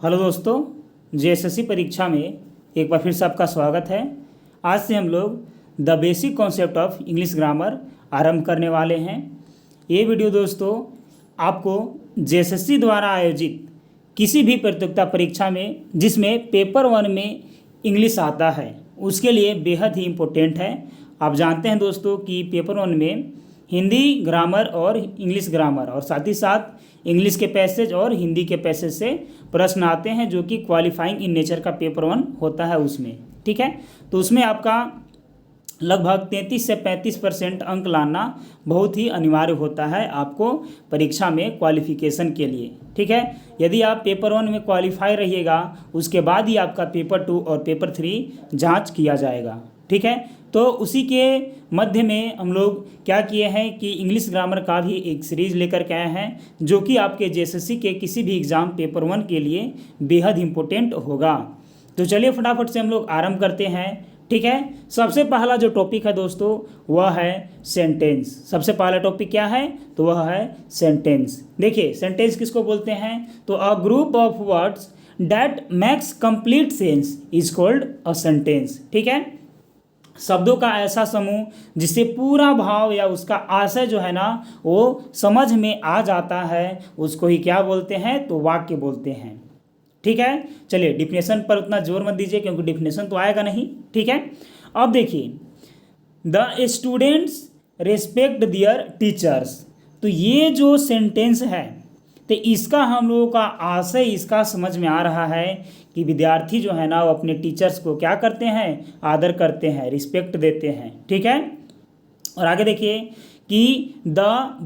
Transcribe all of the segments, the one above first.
Hello दोस्तों, JSSC परीक्षा में एक बार फिर से आपका स्वागत है। आज से हम लोग the basic concept of English grammar आरंभ करने वाले हैं। ये वीडियो दोस्तों आपको जेएसएससी द्वारा आयोजित किसी भी प्रतियोगिता परीक्षा में जिसमें पेपर 1 में इंग्लिश आता है उसके लिए बेहद ही इम्पोर्टेंट है। आप जानते हैं दोस्तों कि पेपर 1 में हिंदी ग्रामर और इंग्लिश ग्रामर और साथ ही साथ इंग्लिश के पैसेज और हिंदी के पैसेज से प्रश्न आते हैं जो कि क्वालिफाइंग इन नेचर का पेपर 1 होता है उसमें। ठीक है, तो उसमें आपका लगभग 33 से 35% अंक लाना बहुत ही अनिवार्य होता है आपको परीक्षा में क्वालिफिकेशन के लिए। ठीक है, यदि आप पेपर 1 में क्वालिफाई रहिएगा उसके बाद ही आपका पेपर 2 और पेपर 3 जांच किया जाएगा। ठीक है, तो उसी के मध्य में हम लोग क्या किए हैं कि इंग्लिश ग्रामर का भी एक सीरीज़ लेकर के आए हैं जो कि आपके जेएसएससी के किसी भी एग्ज़ाम पेपर 1 के लिए बेहद इम्पोर्टेंट होगा। तो चलिए फटाफट से हम लोग आरंभ करते हैं। ठीक है, सबसे पहला जो टॉपिक है दोस्तों वह है सेंटेंस। सबसे पहला टॉपिक क्या है तो वह है सेंटेंस। देखिए सेंटेंस किसको बोलते हैं तो a group of words that max complete sense is called a sentence. ठीक है, शब्दों का ऐसा समूह जिससे पूरा भाव या उसका आशय जो है ना वो समझ में आ जाता है उसको ही क्या बोलते हैं तो वाक्य बोलते हैं। ठीक है, चलिए डिफिनेशन पर उतना जोर मत दीजिए क्योंकि डिफिनेशन तो आएगा नहीं। ठीक है, अब देखिए the students respect their teachers. तो ये जो सेंटेंस है तो इसका हम लोगों का आशय इसका समझ में आ रहा है कि विद्यार्थी जो है ना वो अपने टीचर्स को क्या करते हैं आदर करते हैं, रिस्पेक्ट देते हैं। ठीक है, और आगे देखिए कि the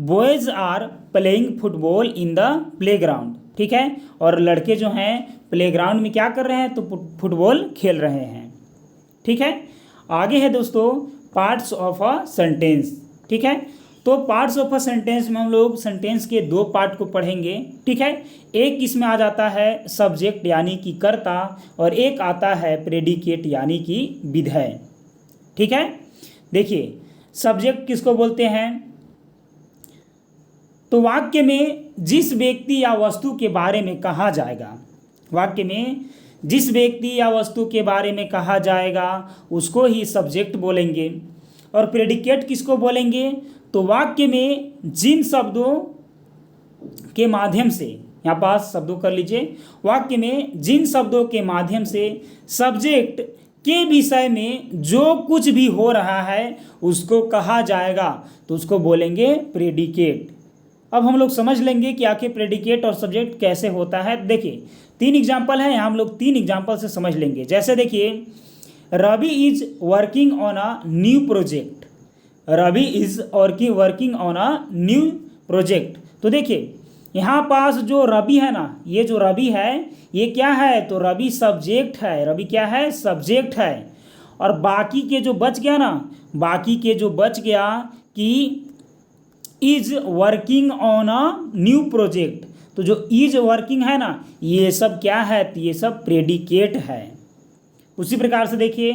boys are playing football in the playground. ठीक है, और लड़के जो हैं प्लेग्राउंड में क्या कर रहे हैं तो फुटबॉल खेल रहे हैं। ठीक है, आगे है दोस्तों पार्ट्स ऑफ अ सेंटेंस। ठीक है, तो पार्ट्स ऑफ अ सेंटेंस में हम लोग सेंटेंस के 2 पार्ट को पढ़ेंगे। ठीक है, एक इसमें आ जाता है सब्जेक्ट यानी कि कर्ता और एक आता है प्रेडिकेट यानी कि विधेय। ठीक है, देखिए सब्जेक्ट किसको बोलते हैं तो वाक्य में जिस व्यक्ति या वस्तु के बारे में कहा जाएगा, वाक्य में जिस व्यक्ति या वस्तु के बारे में कहा जाएगा उसको ही सब्जेक्ट बोलेंगे। और प्रेडिकेट किसको बोलेंगे तो वाक्य में जिन शब्दों के माध्यम से, यहाँ पास शब्दों कर लीजिए, वाक्य में जिन शब्दों के माध्यम से सब्जेक्ट के विषय में जो कुछ भी हो रहा है उसको कहा जाएगा तो उसको बोलेंगे प्रेडिकेट। अब हम लोग समझ लेंगे कि आखिर प्रेडिकेट और सब्जेक्ट कैसे होता है। देखिए 3 एग्जाम्पल हैं, यहाँ हम लोग 3 एग्जाम्पल से समझ लेंगे। जैसे देखिए Ravi is working on a new project. Ravi is working on a new project. तो देखिए यहाँ पास जो रवि है ना, ये जो रवि है ये क्या है तो रवि सब्जेक्ट है। रवि क्या है सब्जेक्ट है। और बाकी के जो बच गया ना, बाकी के जो बच गया कि is working on a new project, तो जो इज वर्किंग है ना ये सब क्या है तो ये सब प्रेडिकेट है। उसी प्रकार से देखिए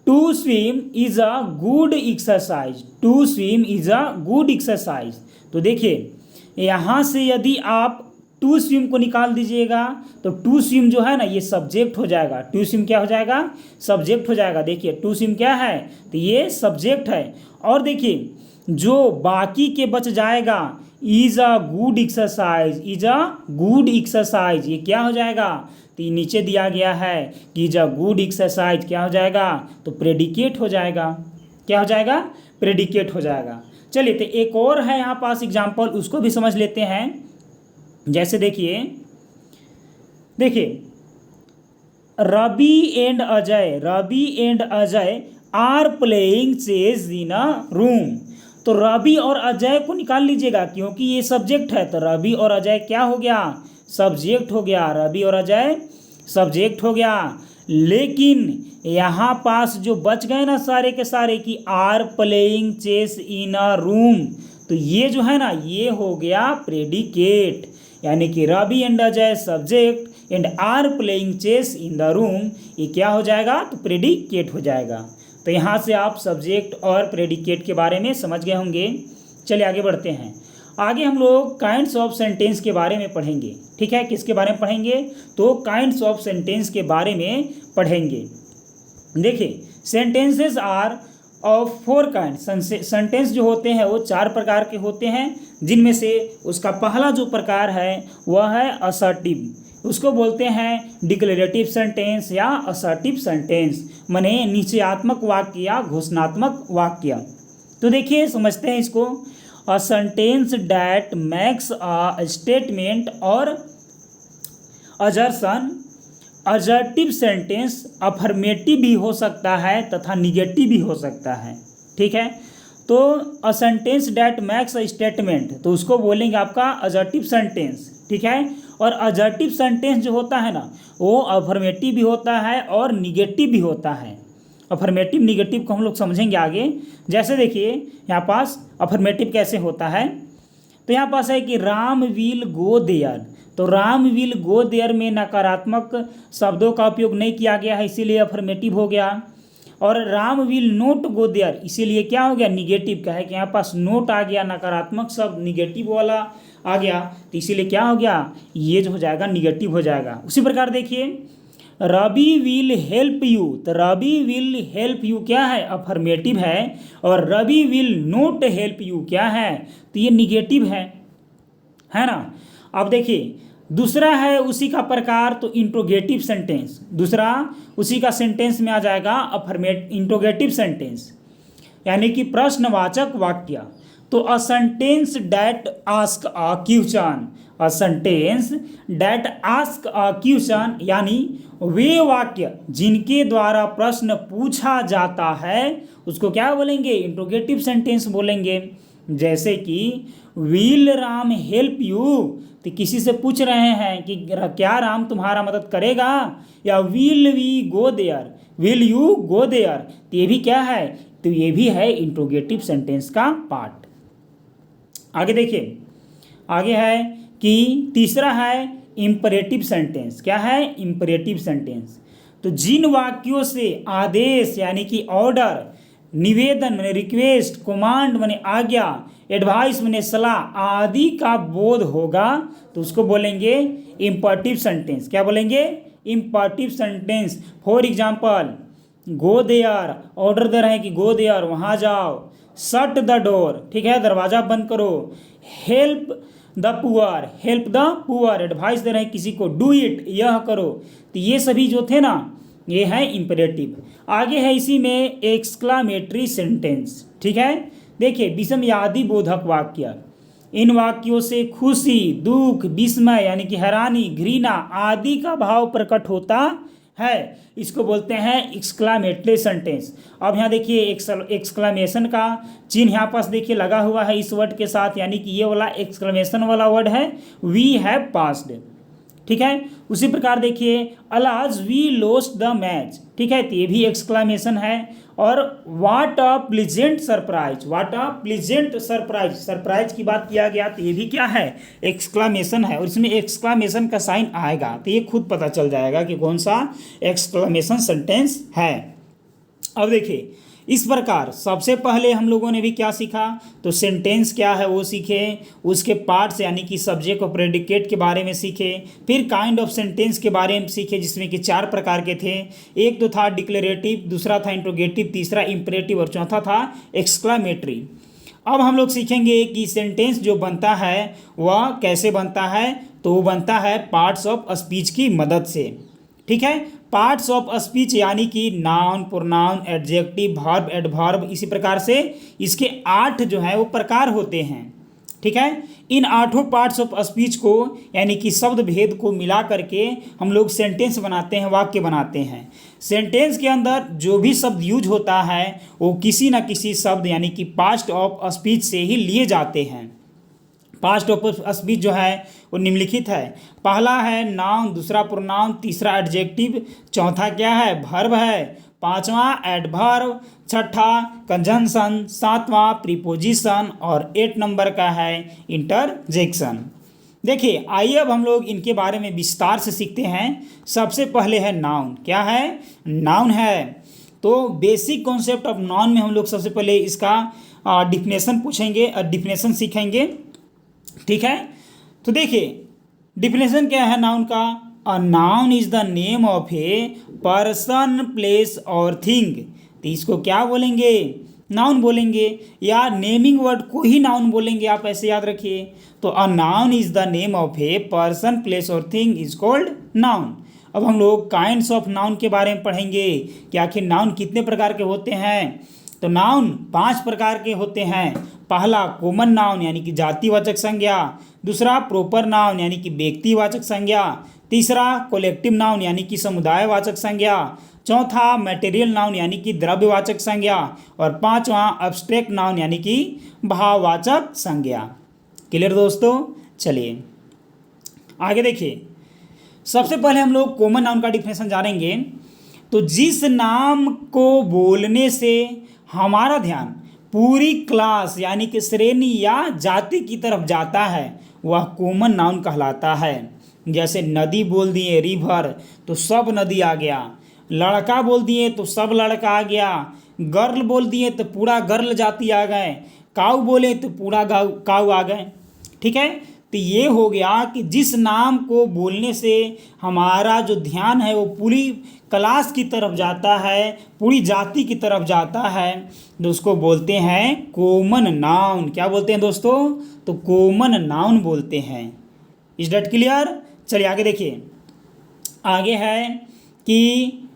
to swim is a good exercise. To swim is a good exercise. तो देखिए यहाँ से यदि आप टू स्विम को निकाल दीजिएगा तो टू स्विम जो है ना ये सब्जेक्ट हो जाएगा। टू स्विम क्या हो जाएगा सब्जेक्ट हो जाएगा। देखिए टू स्विम क्या है तो ये सब्जेक्ट है। और देखिए जो बाकी के बच जाएगा is a good exercise, is a good exercise, ये क्या हो जाएगा तो ये नीचे दिया गया है कि इज अ गुड एक्सरसाइज क्या हो जाएगा तो प्रेडिकेट हो जाएगा। क्या हो जाएगा प्रेडिकेट हो जाएगा। चलिए तो एक और है यहाँ पास एग्जाम्पल, उसको भी समझ लेते हैं। जैसे देखिए Ravi and Ajay are playing chess in a room. तो रवि और अजय को निकाल लीजिएगा क्योंकि ये सब्जेक्ट है। तो रवि और अजय क्या हो गया सब्जेक्ट हो गया। रवि और अजय सब्जेक्ट हो गया। लेकिन यहाँ पास जो बच गए ना सारे के सारे कि are playing chess in a room, तो ये जो है ना ये हो गया प्रेडिकेट। यानी कि Ravi and Ajay subject and are playing chess in the room, ये क्या हो जाएगा तो प्रेडिकेट हो जाएगा। तो यहाँ से आप सब्जेक्ट और प्रेडिकेट के बारे में समझ गए होंगे। चलिए आगे बढ़ते हैं। आगे हम लोग काइंड्स ऑफ सेंटेंस के बारे में पढ़ेंगे। ठीक है, किसके बारे में पढ़ेंगे? तो काइंड्स ऑफ सेंटेंस के बारे में पढ़ेंगे। देखिए, sentences are of 4 kind. Sentence जो होते हैं वो 4 प्रकार के होते हैं, जिनमें से उसका पहला जो प्रकार है वह है असर्टिव। उसको बोलते हैं डिक्लेरेटिव सेंटेंस या असर्टिव सेंटेंस, माने निश्चयात्मक वाक्य या घोषणात्मक वाक्य। तो देखिए, समझते हैं इसको। A sentence that makes a statement और असर्शन। असर्टिव सेंटेंस अफर्मेटिव भी हो सकता है तथा निगेटिव भी हो सकता है। ठीक है, तो a sentence that makes a statement, तो उसको बोलेंगे आपका असर्टिव सेंटेंस। ठीक है, और असर्टिव सेंटेंस जो होता है ना, वो अफर्मेटिव भी होता है और निगेटिव भी होता है। अफर्मेटिव निगेटिव को हम लोग समझेंगे आगे। जैसे देखिए, यहाँ पास अफर्मेटिव कैसे होता है, तो यहाँ पास है कि राम विल गो देयर। तो राम विल गो देयर में नकारात्मक शब्दों का उपयोग नहीं किया गया है, इसीलिए अफर्मेटिव हो गया। और Ram will not go there, इसीलिए क्या हो गया? निगेटिव का है कि यहाँ पास नोट आ गया, नकारात्मक शब्द निगेटिव वाला आ गया, तो इसीलिए क्या हो गया? ये जो हो जाएगा निगेटिव हो जाएगा। उसी प्रकार देखिए, रवि विल हेल्प यू। तो रवि विल हेल्प यू क्या है? अफर्मेटिव है। और Ravi will not help you क्या है? तो ये निगेटिव है ना। अब देखिए, दूसरा है उसी का प्रकार, तो इंट्रोगेटिव सेंटेंस। दूसरा उसी का सेंटेंस में आ जाएगा इंट्रोगेटिव सेंटेंस, यानी कि प्रश्नवाचक वाक्य। तो a sentence that ask a question. A sentence that ask a question, यानी वे वाक्य जिनके द्वारा प्रश्न पूछा जाता है उसको क्या बोलेंगे? इंट्रोगेटिव सेंटेंस बोलेंगे। जैसे कि विल राम हेल्प यू, तो किसी से पूछ रहे हैं कि क्या राम तुम्हारा मदद करेगा? या will we go there, will you go there, तो ये भी क्या है? तो ये भी है इंट्रोगेटिव सेंटेंस का पार्ट। आगे देखिए, आगे है कि तीसरा है इंपरेटिव सेंटेंस। क्या है? Imperative sentence. तो जिन वाक्यों से आदेश यानी कि ऑर्डर, निवेदन माने रिक्वेस्ट, कमांड माने आज्ञा, एडवाइस माने सलाह आदि का बोध होगा, तो उसको बोलेंगे इंपरेटिव सेंटेंस। क्या बोलेंगे? Imperative sentence. For example, go there, order दे रहे हैं कि गो देयर, वहाँ जाओ। शट द डोर, ठीक है, दरवाजा बंद करो। Help the poor, help the poor, advice दे रहे हैं किसी को, डू इट, यह करो। तो ये सभी जो थे ना, ये है इंपरेटिव। आगे है इसी में एक्सक्लामेटरी सेंटेंस। ठीक है, देखिए, विस्मयादि बोधक वाक्य। इन वाक्यों से खुशी, दुख, विस्मय यानी कि हैरानी, घृणा आदि का भाव प्रकट होता है। इसको बोलते हैं एक्सक्लामेटरी सेंटेंस। अब यहाँ देखिए, एक्सक्लामेशन का चिन्ह यहाँ पास देखिए लगा हुआ है इस वर्ड के साथ, यानी कि ये वाला एक्सक्लामेशन वाला वर्ड है वी हैव पास्ड। ठीक है, उसी प्रकार देखिए, अलाज वी लोस्ट द मैच। ठीक है, तो ये भी एक्सक्लामेशन है। और what a pleasant surprise, what a pleasant surprise, surprise की बात किया गया, तो ये भी क्या है? एक्सक्लामेशन है। और इसमें एक्सक्लामेशन का साइन आएगा, तो ये खुद पता चल जाएगा कि कौन सा एक्सक्लामेशन सेंटेंस है। अब देखिए, इस प्रकार सबसे पहले हम लोगों ने भी क्या सीखा? तो सेंटेंस क्या है वो सीखे, उसके पार्ट्स यानी कि सब्जेक्ट और प्रेडिकेट के बारे में सीखे, फिर काइंड ऑफ सेंटेंस के बारे में सीखे, जिसमें कि 4 प्रकार के थे। एक तो था डिक्लेरेटिव, दूसरा था इंट्रोगेटिव, तीसरा इंपरेटिव और चौथा था एक्सक्लामेटरी। अब हम लोग सीखेंगे कि सेंटेंस जो बनता है वह कैसे बनता है। तो वो बनता है पार्ट्स ऑफ स्पीच की मदद से। ठीक है, पार्ट्स ऑफ स्पीच यानी कि noun, pronoun, adjective, verb, adverb, इसी प्रकार से इसके 8 जो है वो प्रकार होते हैं। ठीक है, इन 8 पार्ट्स ऑफ स्पीच को यानी कि शब्द भेद को मिला करके हम लोग सेंटेंस बनाते हैं, वाक्य बनाते हैं। सेंटेंस के अंदर जो भी शब्द यूज होता है वो किसी न किसी शब्द यानी कि पास्ट ऑफ स्पीच से ही लिए जाते हैं। पास्ट ऑफ स्पीच जो है वो निम्नलिखित है। पहला है नाउन, दूसरा प्रोनाउन, तीसरा एडजेक्टिव, चौथा क्या है? वर्ब है, पांचवा एडवर्ब, छठा कंजंक्शन, सातवां प्रीपोजिशन और 8 नंबर का है इंटरजेक्शन। देखिए, आइए अब हम लोग इनके बारे में विस्तार से सीखते हैं। सबसे पहले है नाउन। क्या है? नाउन है। तो बेसिक कॉन्सेप्ट ऑफ नाउन में हम लोग सबसे पहले इसका डिफिनेशन पूछेंगे और डिफिनेशन सीखेंगे। ठीक है, तो देखिए डिफिनेशन क्या है नाउन का। A noun is the name of a person, place और थिंग। तो इसको क्या बोलेंगे, नाउन बोलेंगे, या नेमिंग वर्ड को ही नाउन बोलेंगे, आप ऐसे याद रखिए। तो a noun is the name of a person, place और थिंग इज कॉल्ड नाउन। अब हम लोग काइंड्स ऑफ नाउन के बारे में पढ़ेंगे कि आखिर नाउन कितने प्रकार के होते हैं। तो नाउन 5 प्रकार के होते हैं। पहला कॉमन नाउन यानी कि जातिवाचक संज्ञा, दूसरा प्रॉपर नाउन यानी कि व्यक्तिवाचक संज्ञा, तीसरा कलेक्टिव नाउन यानी कि समुदायवाचक संज्ञा, चौथा मटेरियल नाउन यानी कि द्रव्यवाचक संज्ञा, और पांचवा एब्स्ट्रैक्ट नाउन यानी कि भाववाचक संज्ञा। क्लियर दोस्तों, चलिए आगे देखिए। सबसे पहले हम लोग कॉमन नाउन का डिफिनेशन जानेंगे। तो जिस नाम को बोलने से हमारा ध्यान पूरी क्लास यानी कि श्रेणी या जाति की तरफ जाता है वह कॉमन नाउन कहलाता है। जैसे नदी बोल दिए रिवर तो सब नदी आ गया, लड़का बोल दिए तो सब लड़का आ गया, गर्ल बोल दिए तो पूरा गर्ल जाति आ गए, काऊ बोले तो पूरा काऊ आ गए। ठीक है, तो ये हो गया कि जिस नाम को बोलने से हमारा जो ध्यान है वो पूरी क्लास की तरफ जाता है, पूरी जाति की तरफ जाता है, तो उसको बोलते हैं कॉमन नाउन। क्या बोलते हैं दोस्तों, तो कॉमन नाउन बोलते हैं। Is that clear. चलिए आगे देखिए। आगे है कि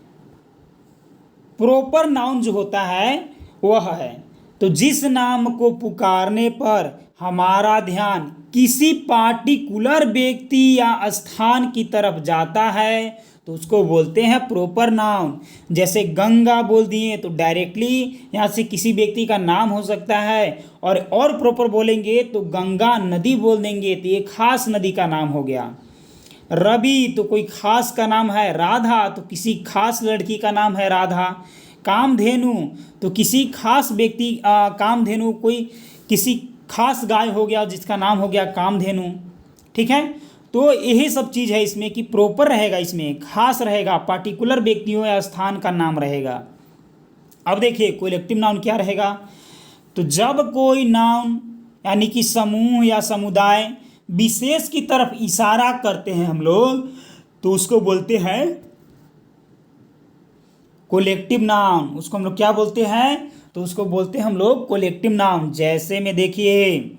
प्रॉपर नाउन जो होता है वह है तो जिस नाम को पुकारने पर हमारा ध्यान किसी पार्टिकुलर व्यक्ति या स्थान की तरफ जाता है तो उसको बोलते हैं प्रॉपर नाउन। जैसे गंगा बोल दिए तो डायरेक्टली यहाँ से किसी व्यक्ति का नाम हो सकता है, और प्रॉपर बोलेंगे तो गंगा नदी बोल देंगे तो ये खास नदी का नाम हो गया। रवि तो कोई खास का नाम है, राधा तो किसी खास लड़की का नाम है राधा, कामधेनु तो किसी खास व्यक्ति कामधेनु कोई किसी खास गाय हो गया जिसका नाम हो गया कामधेनु। ठीक है, तो यही सब चीज़ है इसमें कि प्रॉपर रहेगा, इसमें खास रहेगा, पार्टिकुलर व्यक्तियों या स्थान का नाम रहेगा। अब देखिए कलेक्टिव नाउन क्या रहेगा। तो जब कोई नाउन यानी कि समूह या समुदाय विशेष की तरफ इशारा करते हैं हम लोग तो उसको बोलते हैं कलेक्टिव नाउन। उसको हम लोग क्या बोलते हैं, तो उसको बोलते हैं हम लोग कलेक्टिव नाउन। जैसे में देखिए,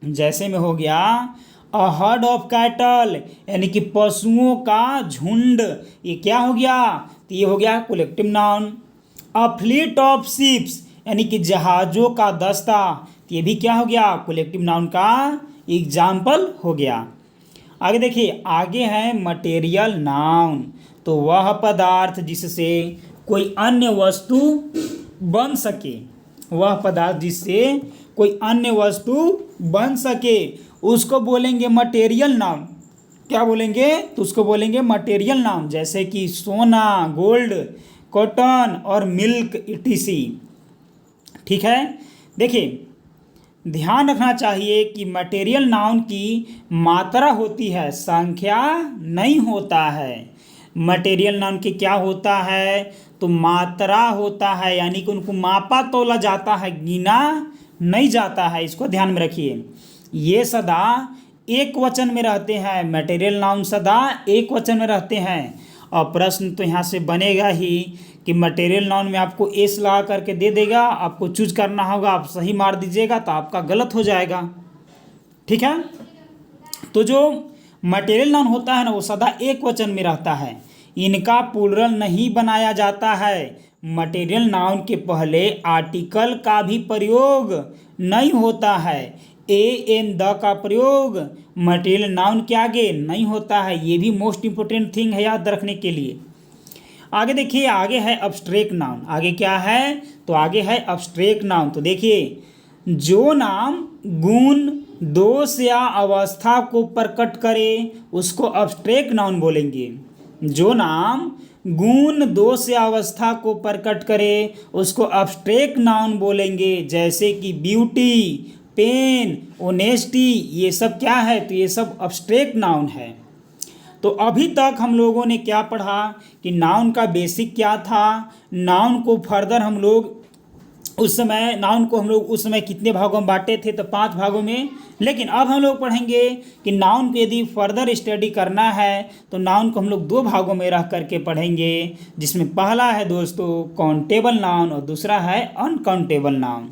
जैसे में हो गया अ हर्ड ऑफ कैटल यानी कि पशुओं का झुंड, ये क्या हो गया, तो ये हो गया collective noun. A fleet of ships यानी कि जहाज़ों का दस्ता, तो ये भी क्या हो गया, कलेक्टिव नाउन का एग्जाम्पल हो गया। आगे देखिए, आगे है मटेरियल नाउन। तो वह पदार्थ जिससे कोई अन्य वस्तु बन सके, वह पदार्थ जिससे कोई अन्य वस्तु बन सके उसको बोलेंगे मटेरियल नाउन। क्या बोलेंगे, तो उसको बोलेंगे मटेरियल नाउन। जैसे कि सोना, गोल्ड, कॉटन और मिल्क इटीसी। ठीक है, देखिए ध्यान रखना चाहिए कि मटेरियल नाउन की मात्रा होती है, संख्या नहीं होता है। मटेरियल नाउन के क्या होता है, तो मात्रा होता है, यानी कि उनको मापा तोला जाता है, गिना नहीं जाता है। इसको ध्यान में रखिए। ये सदा एक वचन में रहते हैं, मटेरियल नाउन सदा एक वचन में रहते हैं। और प्रश्न तो यहाँ से बनेगा ही कि मटेरियल नाउन में आपको एस लगा करके दे देगा, आपको चूज करना होगा, आप सही मार दीजिएगा तो आपका गलत हो जाएगा। ठीक है, तो जो मटेरियल नाउन होता है ना वो सदा एक वचन में रहता है, इनका प्लूरल नहीं बनाया जाता है। मटेरियल नाउन के पहले आर्टिकल का भी प्रयोग नहीं होता है, ए एन द का प्रयोग मटेरियल नाउन के आगे नहीं होता है। ये भी मोस्ट इंपोर्टेंट थिंग है याद रखने के लिए। आगे देखिए, आगे है एब्स्ट्रैक्ट नाउन। आगे क्या है, तो आगे है एब्स्ट्रैक्ट नाउन। तो देखिए, जो नाम गुण, दोष या अवस्था को प्रकट करे उसको एब्स्ट्रैक्ट नाउन बोलेंगे। जो नाम गुण, दोष या अवस्था को प्रकट करे उसको एब्स्ट्रैक्ट नाउन बोलेंगे। जैसे कि ब्यूटी, पेन, ऑनेस्टी, ये सब क्या है, तो ये सब एब्स्ट्रैक्ट नाउन है। तो अभी तक हम लोगों ने क्या पढ़ा कि नाउन का बेसिक क्या था, नाउन को फर्दर हम लोग उस समय नाउन को हम लोग उस समय कितने भागों में बांटे थे, तो 5 भागों में। लेकिन अब हम लोग पढ़ेंगे कि नाउन को यदि फर्दर स्टडी करना है तो नाउन को हम लोग 2 भागों में रह करके पढ़ेंगे, जिसमें पहला है दोस्तों काउंटेबल नाउन और दूसरा है अनकाउंटेबल नाउन।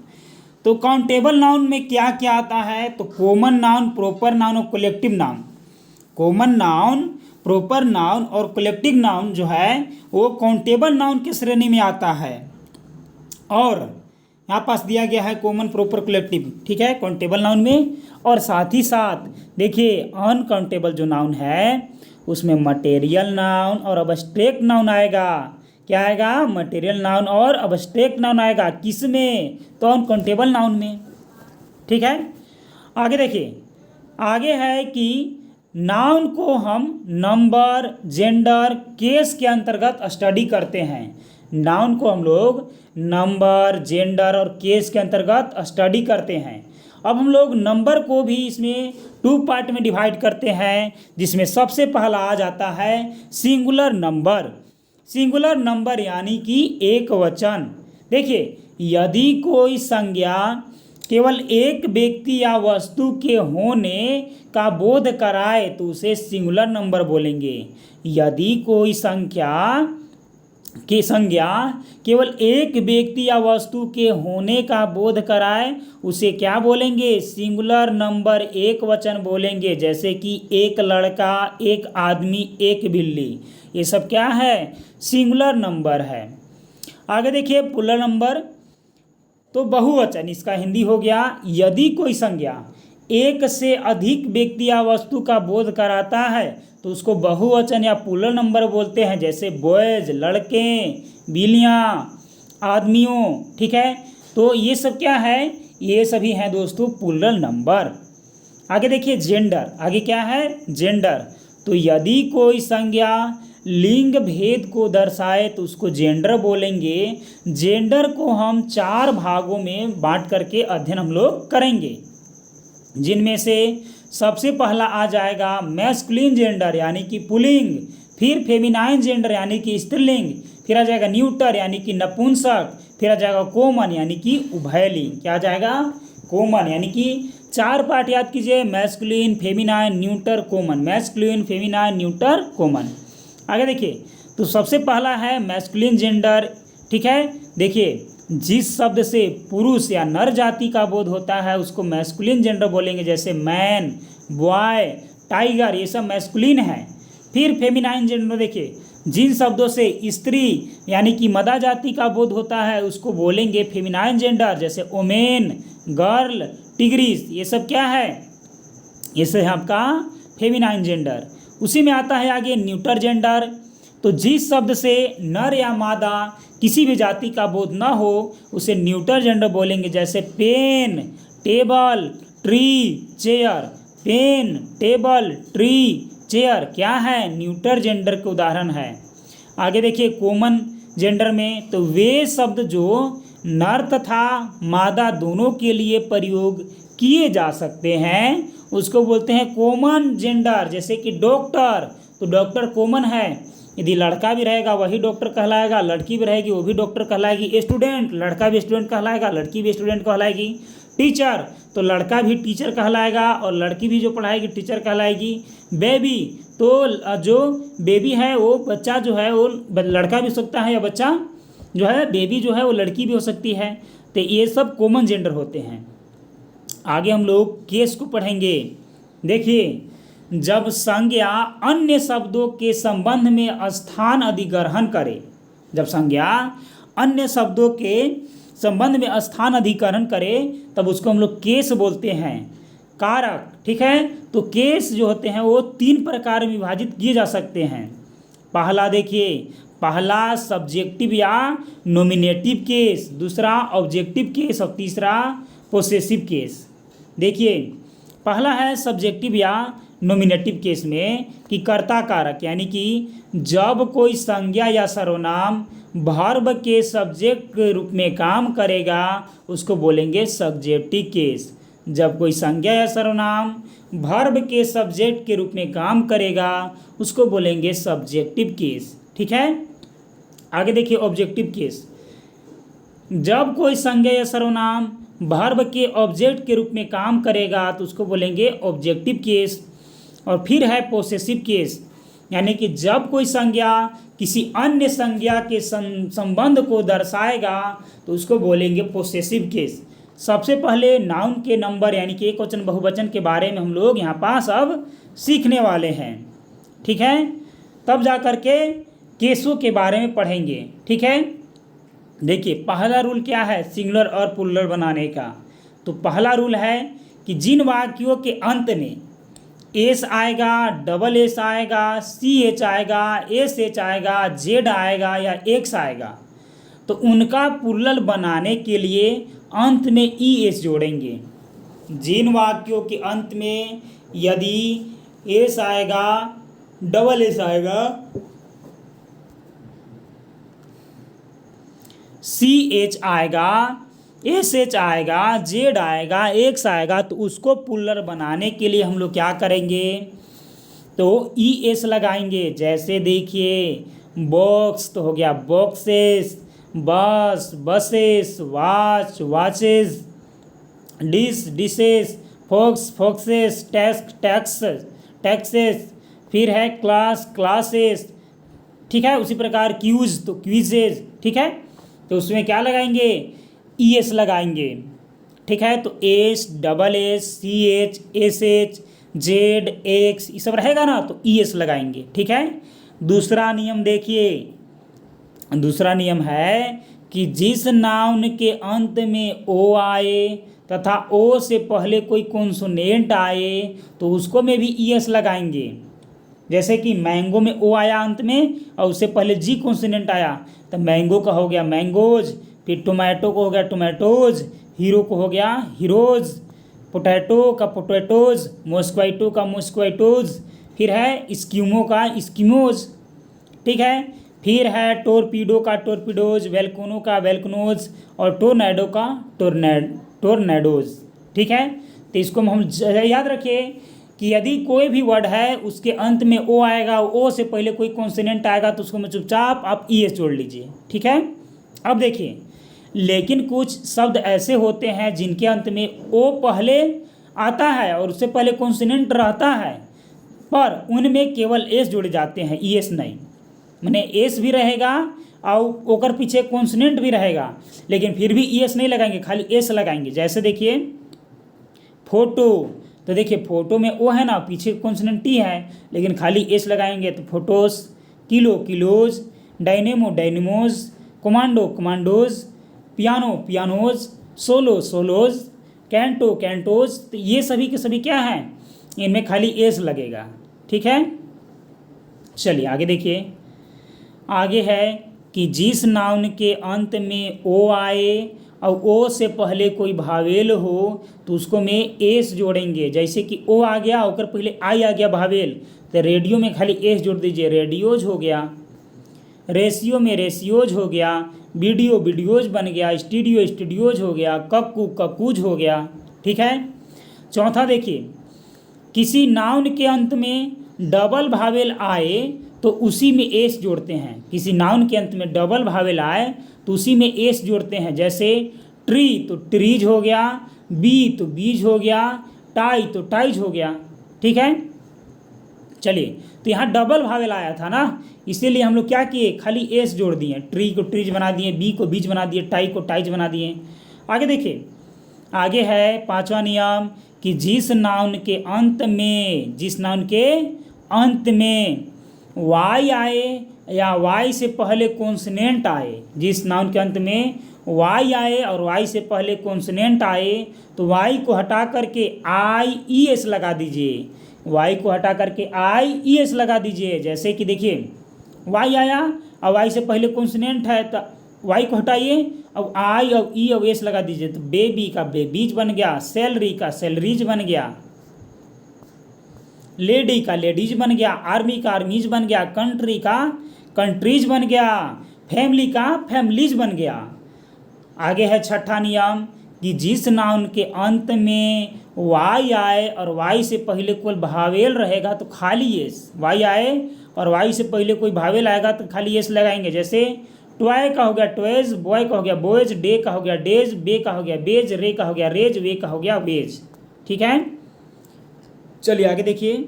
तो काउंटेबल नाउन में क्या क्या आता है, तो कॉमन नाउन, प्रॉपर नाउन और collective noun. Common noun, proper noun और कलेक्टिव नाउन जो है वो काउंटेबल नाउन की श्रेणी में आता है। और यहाँ पास दिया गया है कॉमन, प्रॉपर, कलेक्टिव, ठीक है, काउंटेबल नाउन में। और साथ ही साथ देखिए अनकाउंटेबल जो नाउन है उसमें मटेरियल नाउन और अब्स्ट्रैक्ट नाउन आएगा। क्या आएगा, मटेरियल नाउन और अब्स्ट्रैक्ट नाउन आएगा। किस में, तो अनकाउंटेबल नाउन में, ठीक है। आगे देखिए, आगे है कि नाउन को हम नंबर, जेंडर, केस के अंतर्गत स्टडी करते हैं। नाउन को हम लोग नंबर, जेंडर और केस के अंतर्गत स्टडी करते हैं। अब हम लोग नंबर को भी इसमें 2 पार्ट में डिवाइड करते हैं, जिसमें सबसे पहला आ जाता है सिंगुलर नंबर। सिंगुलर नंबर यानी कि एक वचन। देखिए, यदि कोई संज्ञा केवल एक व्यक्ति या वस्तु के होने का बोध कराए तो उसे सिंगुलर नंबर बोलेंगे। यदि कोई संज्ञा केवल एक व्यक्ति या वस्तु के होने का बोध कराए उसे क्या बोलेंगे, सिंगुलर नंबर, एक वचन बोलेंगे। जैसे कि एक लड़का, एक आदमी, एक बिल्ली, ये सब क्या है, सिंगुलर नंबर है। आगे देखिए प्लूरल नंबर, तो बहुवचन, इसका हिंदी हो गया। यदि कोई संज्ञा एक से अधिक व्यक्ति या वस्तु का बोध कराता है तो उसको बहुवचन या प्लूरल नंबर बोलते हैं। जैसे बॉयज, लड़के, बिल्लियाँ, आदमियों, ठीक है। तो ये सब क्या है, ये सभी हैं दोस्तों प्लूरल नंबर। आगे देखिए जेंडर, आगे क्या है, जेंडर। तो यदि कोई संज्ञा लिंग भेद को दर्शाए तो उसको जेंडर बोलेंगे। जेंडर को हम 4 भागों में बांट करके अध्ययन हम लोग करेंगे, जिनमें से सबसे पहला आ जाएगा मैस्कुलिन जेंडर यानी कि पुल्लिंग, फिर फेमिनाइन जेंडर यानी कि स्त्रीलिंग, फिर आ जाएगा न्यूटर यानी कि नपुंसक, फिर आ जाएगा कॉमन यानी कि उभयलिंग। क्या आ जाएगा, कॉमन, यानी कि 4 पार्ट याद कीजिए, masculine, feminine, neuter, common. Masculine, feminine, neuter, common. आगे देखिए, तो सबसे पहला है मैस्कुलिन जेंडर, ठीक है। देखिए, जिस शब्द से पुरुष या नर जाति का बोध होता है उसको मैस्कुलिन जेंडर बोलेंगे। जैसे मैन, बॉय, टाइगर, ये सब मैस्कुलिन है। फिर फेमिनाइन जेंडर, देखिए जिन शब्दों से स्त्री यानी कि मदा जाति का बोध होता है उसको बोलेंगे फेमिनाइन जेंडर। जैसे ओमेन, गर्ल, टिग्रिस, ये सब क्या है, ये सब है आपका फेमिनाइन जेंडर। उसी में आता है आगे न्यूटर जेंडर। तो जिस शब्द से नर या मादा किसी भी जाति का बोध न हो उसे न्यूटर जेंडर बोलेंगे। जैसे pen, table, tree, chair. Pen, table, tree, chair क्या है, न्यूटर जेंडर के उदाहरण है। आगे देखिए कॉमन जेंडर में, तो वे शब्द जो नर तथा मादा दोनों के लिए प्रयोग किए जा सकते हैं उसको बोलते हैं कॉमन जेंडर। जैसे कि डॉक्टर, तो डॉक्टर कॉमन है, यदि लड़का भी रहेगा वही डॉक्टर कहलाएगा, लड़की भी रहेगी वो भी डॉक्टर कहलाएगी। स्टूडेंट, लड़का भी स्टूडेंट कहलाएगा, लड़की भी स्टूडेंट कहलाएगी। टीचर, तो लड़का भी टीचर कहलाएगा और लड़की भी जो पढ़ाएगी टीचर कहलाएगी। बेबी, तो जो बेबी है वो बच्चा जो है वो लड़का भी हो सकता है, या बच्चा जो है बेबी जो है वो लड़की भी हो सकती है। तो ये सब कॉमन जेंडर होते हैं। आगे हम लोग केस को पढ़ेंगे। देखिए, जब संज्ञा अन्य शब्दों के संबंध में स्थान अधिग्रहण करे, जब संज्ञा अन्य शब्दों के संबंध में स्थान अधिग्रहण करे तब उसको हम लोग केस बोलते हैं। कारक, ठीक है। तो केस जो होते हैं वो 3 प्रकार में विभाजित किए जा सकते हैं। पहला देखिए, पहला सब्जेक्टिव या नॉमिनेटिव केस, दूसरा ऑब्जेक्टिव केस और तीसरा पोसेसिव केस। देखिए, पहला है सब्जेक्टिव या नॉमिनेटिव केस में कि कर्ता कारक, यानी कि जब कोई संज्ञा या सर्वनाम वर्ब के सब्जेक्ट के रूप में काम करेगा उसको बोलेंगे सब्जेक्टिव केस। जब कोई संज्ञा या सर्वनाम वर्ब के सब्जेक्ट के रूप में काम करेगा उसको बोलेंगे सब्जेक्टिव केस, ठीक है। आगे देखिए ऑब्जेक्टिव केस। जब कोई संज्ञा या सर्वनाम वर्ब के ऑब्जेक्ट के रूप में काम करेगा तो उसको बोलेंगे ऑब्जेक्टिव केस। और फिर है पोसेसिव केस, यानी कि जब कोई संज्ञा किसी अन्य संज्ञा के संबंध को दर्शाएगा तो उसको बोलेंगे पोसेसिव केस। सबसे पहले नाउन के नंबर यानी कि एक वचन बहुवचन के बारे में हम लोग यहाँ पास अब सीखने वाले हैं, ठीक है। तब जा कर के केसों के बारे में पढ़ेंगे, ठीक है। देखिए पहला रूल क्या है सिंगुलर और प्लूरल बनाने का। तो पहला रूल है कि जिन वाक्यों के अंत में एस आएगा, डबल एस आएगा, सी एच आएगा, एस एच आएगा, जेड आएगा या एक्स आएगा, तो उनका प्लूरल बनाने के लिए अंत में ई एस जोड़ेंगे। जिन वाक्यों के अंत में यदि एस आएगा, डबल एस आएगा, सी एच आएगा, एस एच आएगा, जेड आएगा, एक्स आएगा, तो उसको प्लूरल बनाने के लिए हम लोग क्या करेंगे, तो ई एस लगाएंगे। जैसे देखिए बॉक्स तो हो गया boxes, bus buses, watch watches, dish dishes, fox foxes, tax tax taxes, फिर है क्लास क्लासेस, ठीक है। उसी प्रकार क्यूज तो क्विजेज, ठीक है। तो उसमें क्या लगाएंगे ई एस लगाएंगे, ठीक है। तो S, double S, C H, S H, Z, X ये सब रहेगा ना, तो ई एस लगाएंगे, ठीक है। दूसरा नियम देखिए, दूसरा नियम है कि जिस नाउन के अंत में ओ आए तथा ओ से पहले कोई कॉन्सोनेंट आए तो उसको में भी ई एस लगाएंगे। जैसे कि मैंगो में ओ आया अंत में और उससे पहले जी कॉन्सोनेंट आया, तो मैंगो का हो गया मैंगोज, फिर टोमेटो को हो गया टोमेटोज, हीरो को हो गया हीरोज, पोटैटो का पोटैटोज, मॉस्क्वाइटो का मॉस्क्वाइटोज, फिर है स्कीमो का स्कीमोज, ठीक है। फिर है टोरपीडो का टोरपीडोज, वेलकोनो का वेलकनोज और टोर्नेडो का टोर्नेडोज, ठीक है। तो इसको हम याद रखिए कि यदि कोई भी वर्ड है उसके अंत में ओ आएगा, ओ से पहले कोई कॉन्सोनेंट आएगा तो उसको मैं चुपचाप आप ई एस जोड़ लीजिए, ठीक है। अब देखिए लेकिन कुछ शब्द ऐसे होते हैं जिनके अंत में ओ पहले आता है और उससे पहले कॉन्सोनेंट रहता है, पर उनमें केवल एस जोड़े जाते हैं, ई एस नहीं। माने एस भी रहेगा और ओकर पीछे कॉन्सोनेंट भी रहेगा, लेकिन फिर भी ई एस नहीं लगाएंगे, खाली एस लगाएंगे। जैसे देखिए फोटो, तो देखिए फोटो में ओ है ना, पीछे कॉन्सोनेंट टी है, लेकिन खाली एस लगाएंगे तो photos, kilo kilos, dynamo dynamos, commando commandos, piano pianos, solo solos, canto cantos, तो ये सभी के सभी क्या हैं, इनमें खाली एस लगेगा, ठीक है। चलिए आगे देखिए, आगे है कि जिस नाउन के अंत में ओ आए और ओ से पहले कोई भावेल हो तो उसको में एस जोड़ेंगे। जैसे कि ओ आ गया और पहले आई आ गया भावेल, तो रेडियो में खाली एस जोड़ दीजिए, रेडियोज हो गया, रेशियो में रेशियोज हो गया, वीडियो वीडियोज बन गया, स्टूडियो स्टूडियोज हो गया, कक्कू कक्कूज हो गया, ठीक है। चौथा देखिए, किसी नाउन के अंत में डबल भावेल आए तो उसी में एस जोड़ते हैं। किसी नाउन के अंत में डबल भावेल आए तो उसी में एस जोड़ते हैं। जैसे ट्री तो ट्रीज हो गया, बी तो बीज हो गया, टाई तो टाइज हो गया, ठीक है। चलिए तो यहाँ डबल भावेल आया था ना, इसीलिए हम लोग क्या किए, खाली एस जोड़ दिए, ट्री को ट्रीज बना दिए, बी को बीज बना दिए, टाई को टाइज बना दिए। आगे देखिए, आगे है पांचवा नियम कि जिस नाउन के अंत में, जिस नाउन के अंत में वाई आए या वाई से पहले कॉन्सोनेंट आए, जिस नाउन के अंत में वाई आए और वाई से पहले कॉन्सोनेंट आए तो वाई को हटा करके आई ई एस लगा दीजिए, वाई को हटा करके आई ई एस लगा दीजिए। जैसे कि देखिए वाई आया और वाई से पहले कॉन्सोनेंट है तो वाई को हटाइए अब आई और ई और एस लगा दीजिए, तो बेबी का बेबीज बन गया, सैलरी का सैलरीज बन गया, लेडी का लेडीज बन गया, आर्मी का आर्मीज बन गया, कंट्री का कंट्रीज बन गया, फैमिली का फैमिलीज बन गया। आगे है छठा नियम कि जिस नाउन के अंत में वाई आए और वाई से पहले कोई भावेल रहेगा तो खाली एस, वाई आए और वाई से पहले कोई भावेल आएगा तो खाली एस लगाएंगे। जैसे टॉय का हो गया टॉयज, बॉय का हो गया बॉयज, डे का हो गया डेज, बे का हो गया बेज, रे का हो गया रेज, वे का हो गया वेज। ठीक है, चलिए आगे देखिए।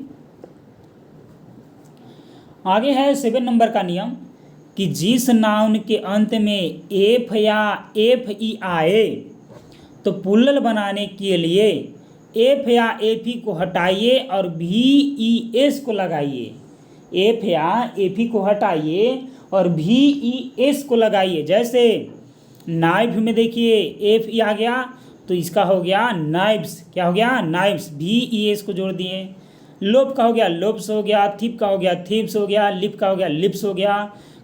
आगे है 7 नंबर का नियम कि जिस नाउन के अंत में एफ या एफ ई आए तो प्लूरल बनाने के लिए एफ या एफ ई को हटाइए और भी ई एस को लगाइए। एफ या एफ ई को हटाइए और भी ई एस को लगाइए। जैसे नाइफ में देखिए एफ ई आ गया तो इसका हो गया नाइफ्स, क्या हो गया नाइफ्स, भी ई एस को जोड़ दिए। लोप का हो गया लोप्स हो गया, थिप का हो गया थिप्स हो गया, लिप का हो गया लिप्स हो गया,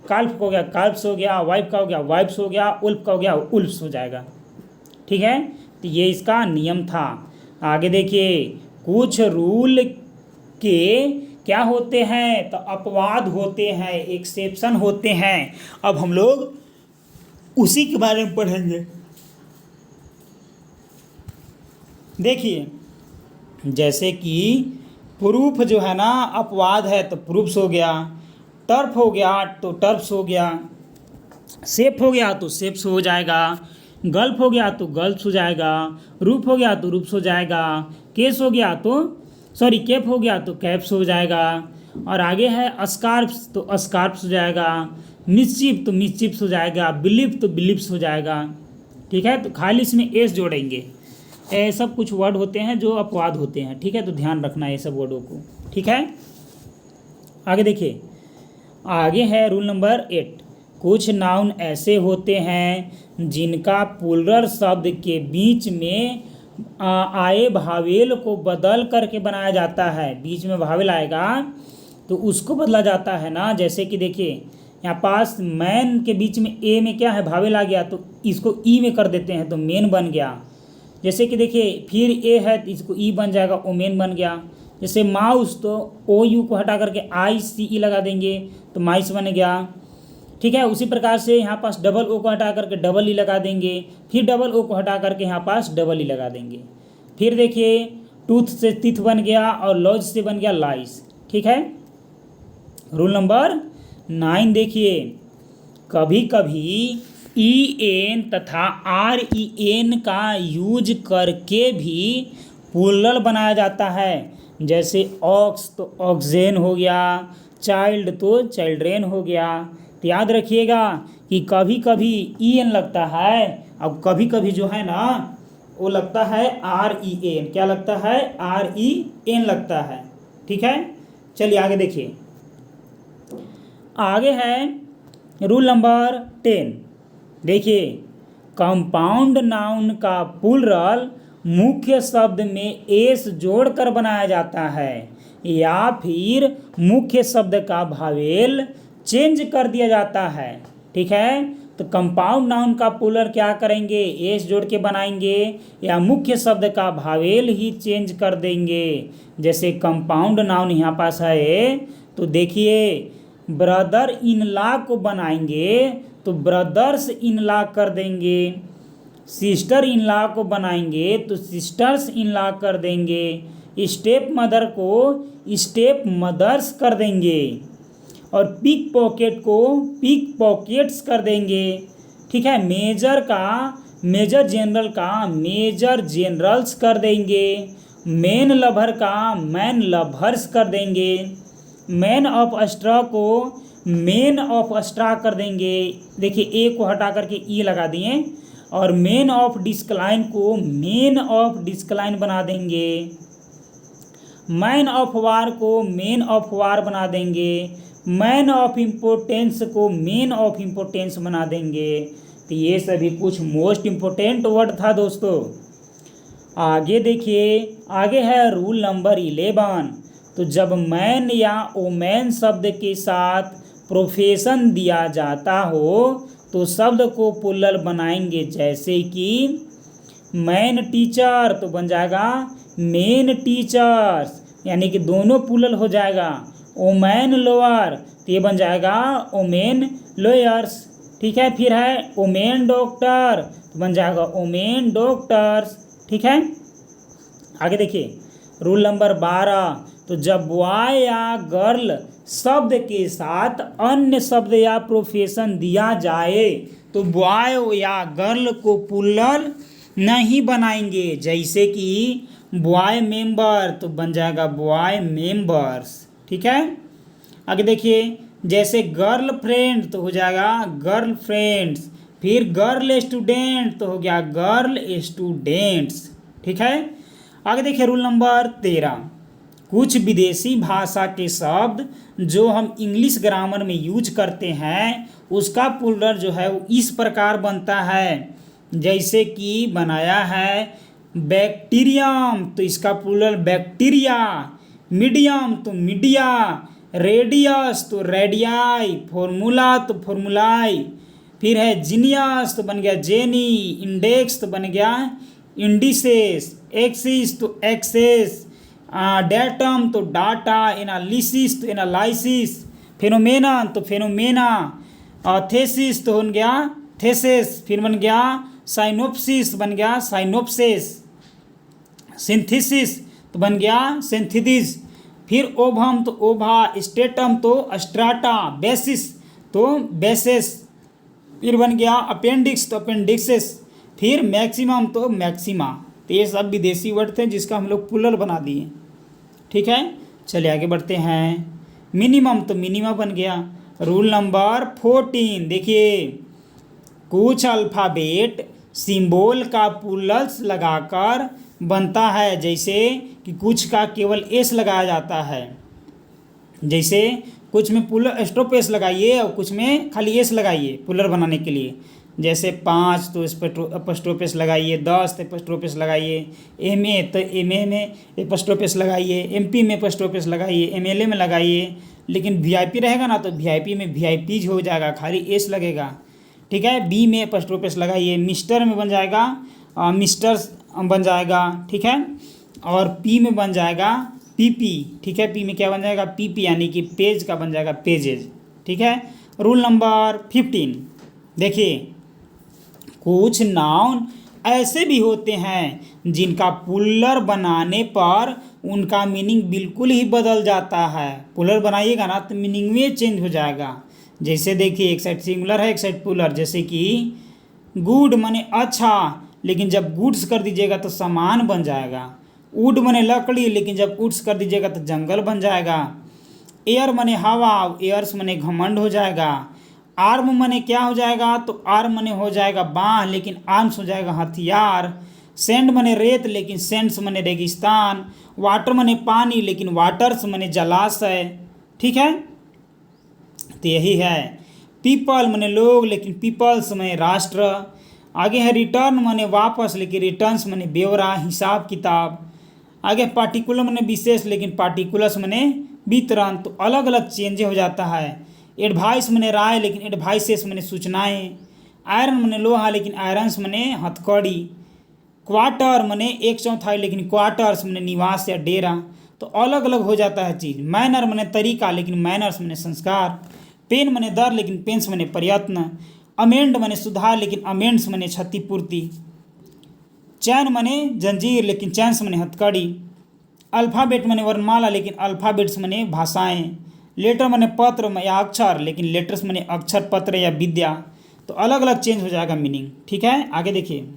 काल्फ का हो गया काल्प्स हो गया, वाइफ का हो गया वाइफ्स हो गया, उल्फ का हो गया उल्फ्स हो जाएगा। ठीक है, तो ये इसका नियम था। आगे देखिए, कुछ रूल के क्या होते हैं तो अपवाद होते हैं, एक्सेप्शन होते हैं। अब हम लोग उसी के बारे में पढ़ेंगे। देखिए, जैसे कि प्रूफ जो है ना अपवाद है तो प्रूफ्स हो गया, टर्फ हो गया तो टर्फ्स हो गया, सेफ हो गया तो सेफ्स हो जाएगा, गल्फ हो गया तो गल्फ्स हो जाएगा, रूफ हो गया तो रूफ्स हो जाएगा, केस हो गया तो कैप हो गया तो कैप्स हो जाएगा। और आगे है स्कार्फ्स तो स्कार्फ्स हो जाएगा, मिसचिफ तो मिसचिफ्स हो जाएगा, बिलीफ तो बिलीफ्स हो जाएगा। ठीक है, तो खाली इसमें एस जोड़ेंगे। ये सब कुछ वर्ड होते हैं जो अपवाद होते हैं। ठीक है, तो ध्यान रखना है ये सब वर्डों को। ठीक है, आगे देखिए, आगे है रूल नंबर 8। कुछ नाउन ऐसे होते हैं जिनका प्लूरल शब्द के बीच में आए भावेल को बदल करके बनाया जाता है। बीच में भावेल आएगा तो उसको बदला जाता है ना। जैसे कि देखिए यहाँ पास मैन के बीच में ए में क्या है भावेल आ गया तो इसको ई में कर देते हैं तो मेन बन गया। जैसे कि देखिए फिर ए है तो इसको ई बन जाएगा, ओमेन बन गया। जैसे माउस तो ओ यू को हटा करके आई सी ई लगा देंगे तो माइस बन गया। ठीक है, उसी प्रकार से यहाँ पास डबल ओ को हटा करके डबल ई लगा देंगे, फिर डबल ओ को हटा करके यहाँ पास डबल ई लगा देंगे। फिर देखिए टूथ से तिथ बन गया और लॉज से बन गया लाइस। ठीक है, रूल नंबर 9 देखिए, कभी कभी ई एन तथा आर ई एन का यूज करके भी प्लूरल बनाया जाता है। जैसे ऑक्स तो ऑक्सेन हो गया, चाइल्ड तो चिल्ड्रेन हो गया। तो याद रखिएगा कि कभी कभी ई एन लगता है, अब कभी कभी जो है ना वो लगता है आर ई एन। क्या लगता है? आर ई एन लगता है। ठीक है, चलिए आगे देखिए। आगे है रूल नंबर 10। देखिए, कंपाउंड नाउन का प्लूरल मुख्य शब्द में एस जोड़कर बनाया जाता है या फिर मुख्य शब्द का भावेल चेंज कर दिया जाता है। ठीक है, तो कंपाउंड नाउन का प्लूरल क्या करेंगे? एस जोड़ के बनाएंगे या मुख्य शब्द का भावेल ही चेंज कर देंगे। जैसे कंपाउंड नाउन यहाँ पास है तो देखिए ब्रदर इन लॉ को बनाएंगे तो ब्रदर्स इन लॉ कर देंगे, सिस्टर इन लॉ को बनाएंगे तो सिस्टर्स इन लॉ कर देंगे, स्टेप मदर को स्टेप मदर्स कर देंगे और पिक पॉकेट को पिक पॉकेट्स कर देंगे। ठीक है, मेजर का मेजर जनरल का मेजर जनरल्स कर देंगे, मैन लवर का मैन लवर्स कर देंगे, मैन ऑफ स्ट्रॉ को मेन ऑफ स्ट्रा कर देंगे। देखिए ए को हटा करके ई लगा दिए और मेन ऑफ डिस्क्लाइन को मेन ऑफ डिस्क्लाइन बना देंगे, मैन ऑफ वार को मेन ऑफ वार बना देंगे, मैन ऑफ इम्पोर्टेंस को मेन ऑफ इम्पोर्टेंस बना देंगे। तो ये सभी कुछ मोस्ट इम्पोर्टेंट वर्ड था दोस्तों। आगे देखिए, आगे है रूल नंबर 11। तो जब मैन या ओमैन शब्द के साथ प्रोफेशन दिया जाता हो तो शब्द को प्लूरल बनाएंगे। जैसे कि मैन टीचर तो बन जाएगा मेन टीचर्स, यानी कि दोनों प्लूरल हो जाएगा। ओमैन लोअर तो ये बन जाएगा ओमेन लोयर्स। ठीक है, फिर है ओमेन डॉक्टर तो बन जाएगा ओमेन डॉक्टर्स। ठीक है, आगे देखिए रूल नंबर 12। तो जब बॉय या गर्ल शब्द के साथ अन्य शब्द या प्रोफेशन दिया जाए तो बॉय या गर्ल को प्लूरल नहीं बनाएंगे। जैसे कि बॉय मेंबर तो बन जाएगा बॉय मेंबर्स। ठीक है, आगे देखिए, जैसे गर्ल फ्रेंड तो हो जाएगा गर्ल फ्रेंड्स, फिर गर्ल स्टूडेंट तो हो गया गर्ल स्टूडेंट्स। ठीक है, आगे देखिए रूल नंबर 13, कुछ विदेशी भाषा के शब्द जो हम इंग्लिश ग्रामर में यूज करते हैं उसका प्लूरल जो है वो इस प्रकार बनता है। जैसे कि बनाया है बैक्टीरियम तो इसका प्लूरल बैक्टीरिया, मीडियम तो मीडिया, रेडियस तो रेडियाई, फॉर्मूला तो फॉर्मूलाई, फिर है जीनियस तो बन गया जेनी, इंडेक्स तो बन गया इंडिसेस, एक्सिस तो एक्सेस, डेटम तो डाटा, एनालिसिस तो एनालाइसिस, फेनोमेना तो फेनोमेना, थेसिस तो बन गया थेसिस, फिर बन गया साइनोप्सिस बन गया साइनोप्सिस, सिंथेसिस तो बन गया सिंथेसिस, फिर ओवम तो ओभा, स्टेटम तो स्ट्राटा, बेसिस तो बेसिस, फिर बन गया अपेंडिक्स तो अपेंडिक्सिस, फिर मैक्सिमम तो मैक्सिमा। तो ये सब विदेशी वर्ड थे जिसका हम लोग प्लूरल बना दिए। ठीक है, चलिए आगे बढ़ते हैं। मिनिमम तो मिनिमा बन गया। रूल नंबर 14 देखिए, कुछ अल्फ़ाबेट सिंबल का प्लूरल्स लगाकर बनता है। जैसे कि कुछ का केवल एस लगाया जाता है, जैसे कुछ में प्लूरल स्टॉप एस लगाइए और कुछ में खाली एस लगाइए प्लूरल बनाने के लिए। जैसे 5 तो इस पर एपोस्ट्रोफ लगाइए, 10 तो एपोस्ट्रोफ लगाइए, एमए तो एमए में एपोस्ट्रोफ लगाइए, एमपी में एपोस्ट्रोफ लगाइए, एमएलए में लगाइए। लेकिन वीआईपी रहेगा ना तो वीआईपी में वीआईपीज हो जाएगा, खाली एस लगेगा। ठीक है, बी में एपोस्ट्रोफ लगाइए, मिस्टर में बन जाएगा मिस्टर्स बन जाएगा। ठीक है, और पी में बन जाएगा पीपी। ठीक है, पी में क्या बन जाएगा पीपी, यानी कि पेज का बन जाएगा पेजेज। ठीक है, रूल नंबर 15 देखिए, कुछ नाउन ऐसे भी होते हैं जिनका प्लूरल बनाने पर उनका मीनिंग बिल्कुल ही बदल जाता है। प्लूरल बनाइएगा ना तो मीनिंग में चेंज हो जाएगा। जैसे देखिए, एक साइड सिंगुलर है एक साइड प्लूरल। जैसे कि गुड माने अच्छा, लेकिन जब गुड्स कर दीजिएगा तो सामान बन जाएगा। वुड माने लकड़ी, लेकिन जब वुड्स कर दीजिएगा तो जंगल बन जाएगा। एयर माने हवा, एयर्स माने घमंड हो जाएगा। आर्म मने क्या हो जाएगा तो आर्म मने हो जाएगा बाँह, लेकिन आर्म्स हो जाएगा हथियार। सैंड मने रेत, लेकिन सैंड्स मने रेगिस्तान। वाटर मने पानी, लेकिन वाटर्स मने जलाशय। ठीक है, तो यही है। पीपल मने लोग, लेकिन पीपल्स मने राष्ट्र। आगे है रिटर्न मने वापस, लेकिन रिटर्न्स मने ब्यौरा हिसाब किताब। आगे पार्टिकुलर मने विशेष, लेकिन पार्टिकुलर्स मने वितरण। तो अलग अलग चेंज हो जाता है। एडवाइस मने राय, लेकिन एडवाइसेस मने सूचनाएं। आयरन मने लोहा, लेकिन आयरन्स मने हथकड़ी। क्वार्टर मने 1/4, लेकिन क्वार्टर्स मने निवास या डेरा। तो अलग अलग हो जाता है चीज़। मैनर मने तरीका, लेकिन मैनर्स मने संस्कार। पेन मने दर, लेकिन पेन्स मने प्रयत्न। अमेंड मने सुधार, लेकिन अमेंड्स मने क्षतिपूर्ति। चैन मने जंजीर, लेकिन चैन्स मने हथकड़ी। अल्फ़ाबेट मने वर्णमाला, लेकिन अल्फ़ाबेट्स मने भाषाएं। लेटर मने पत्र या अक्षर, लेकिन लेटर्स मने अक्षर पत्र या विद्या। तो अलग अलग चेंज हो जाएगा मीनिंग। ठीक है, आगे देखिए,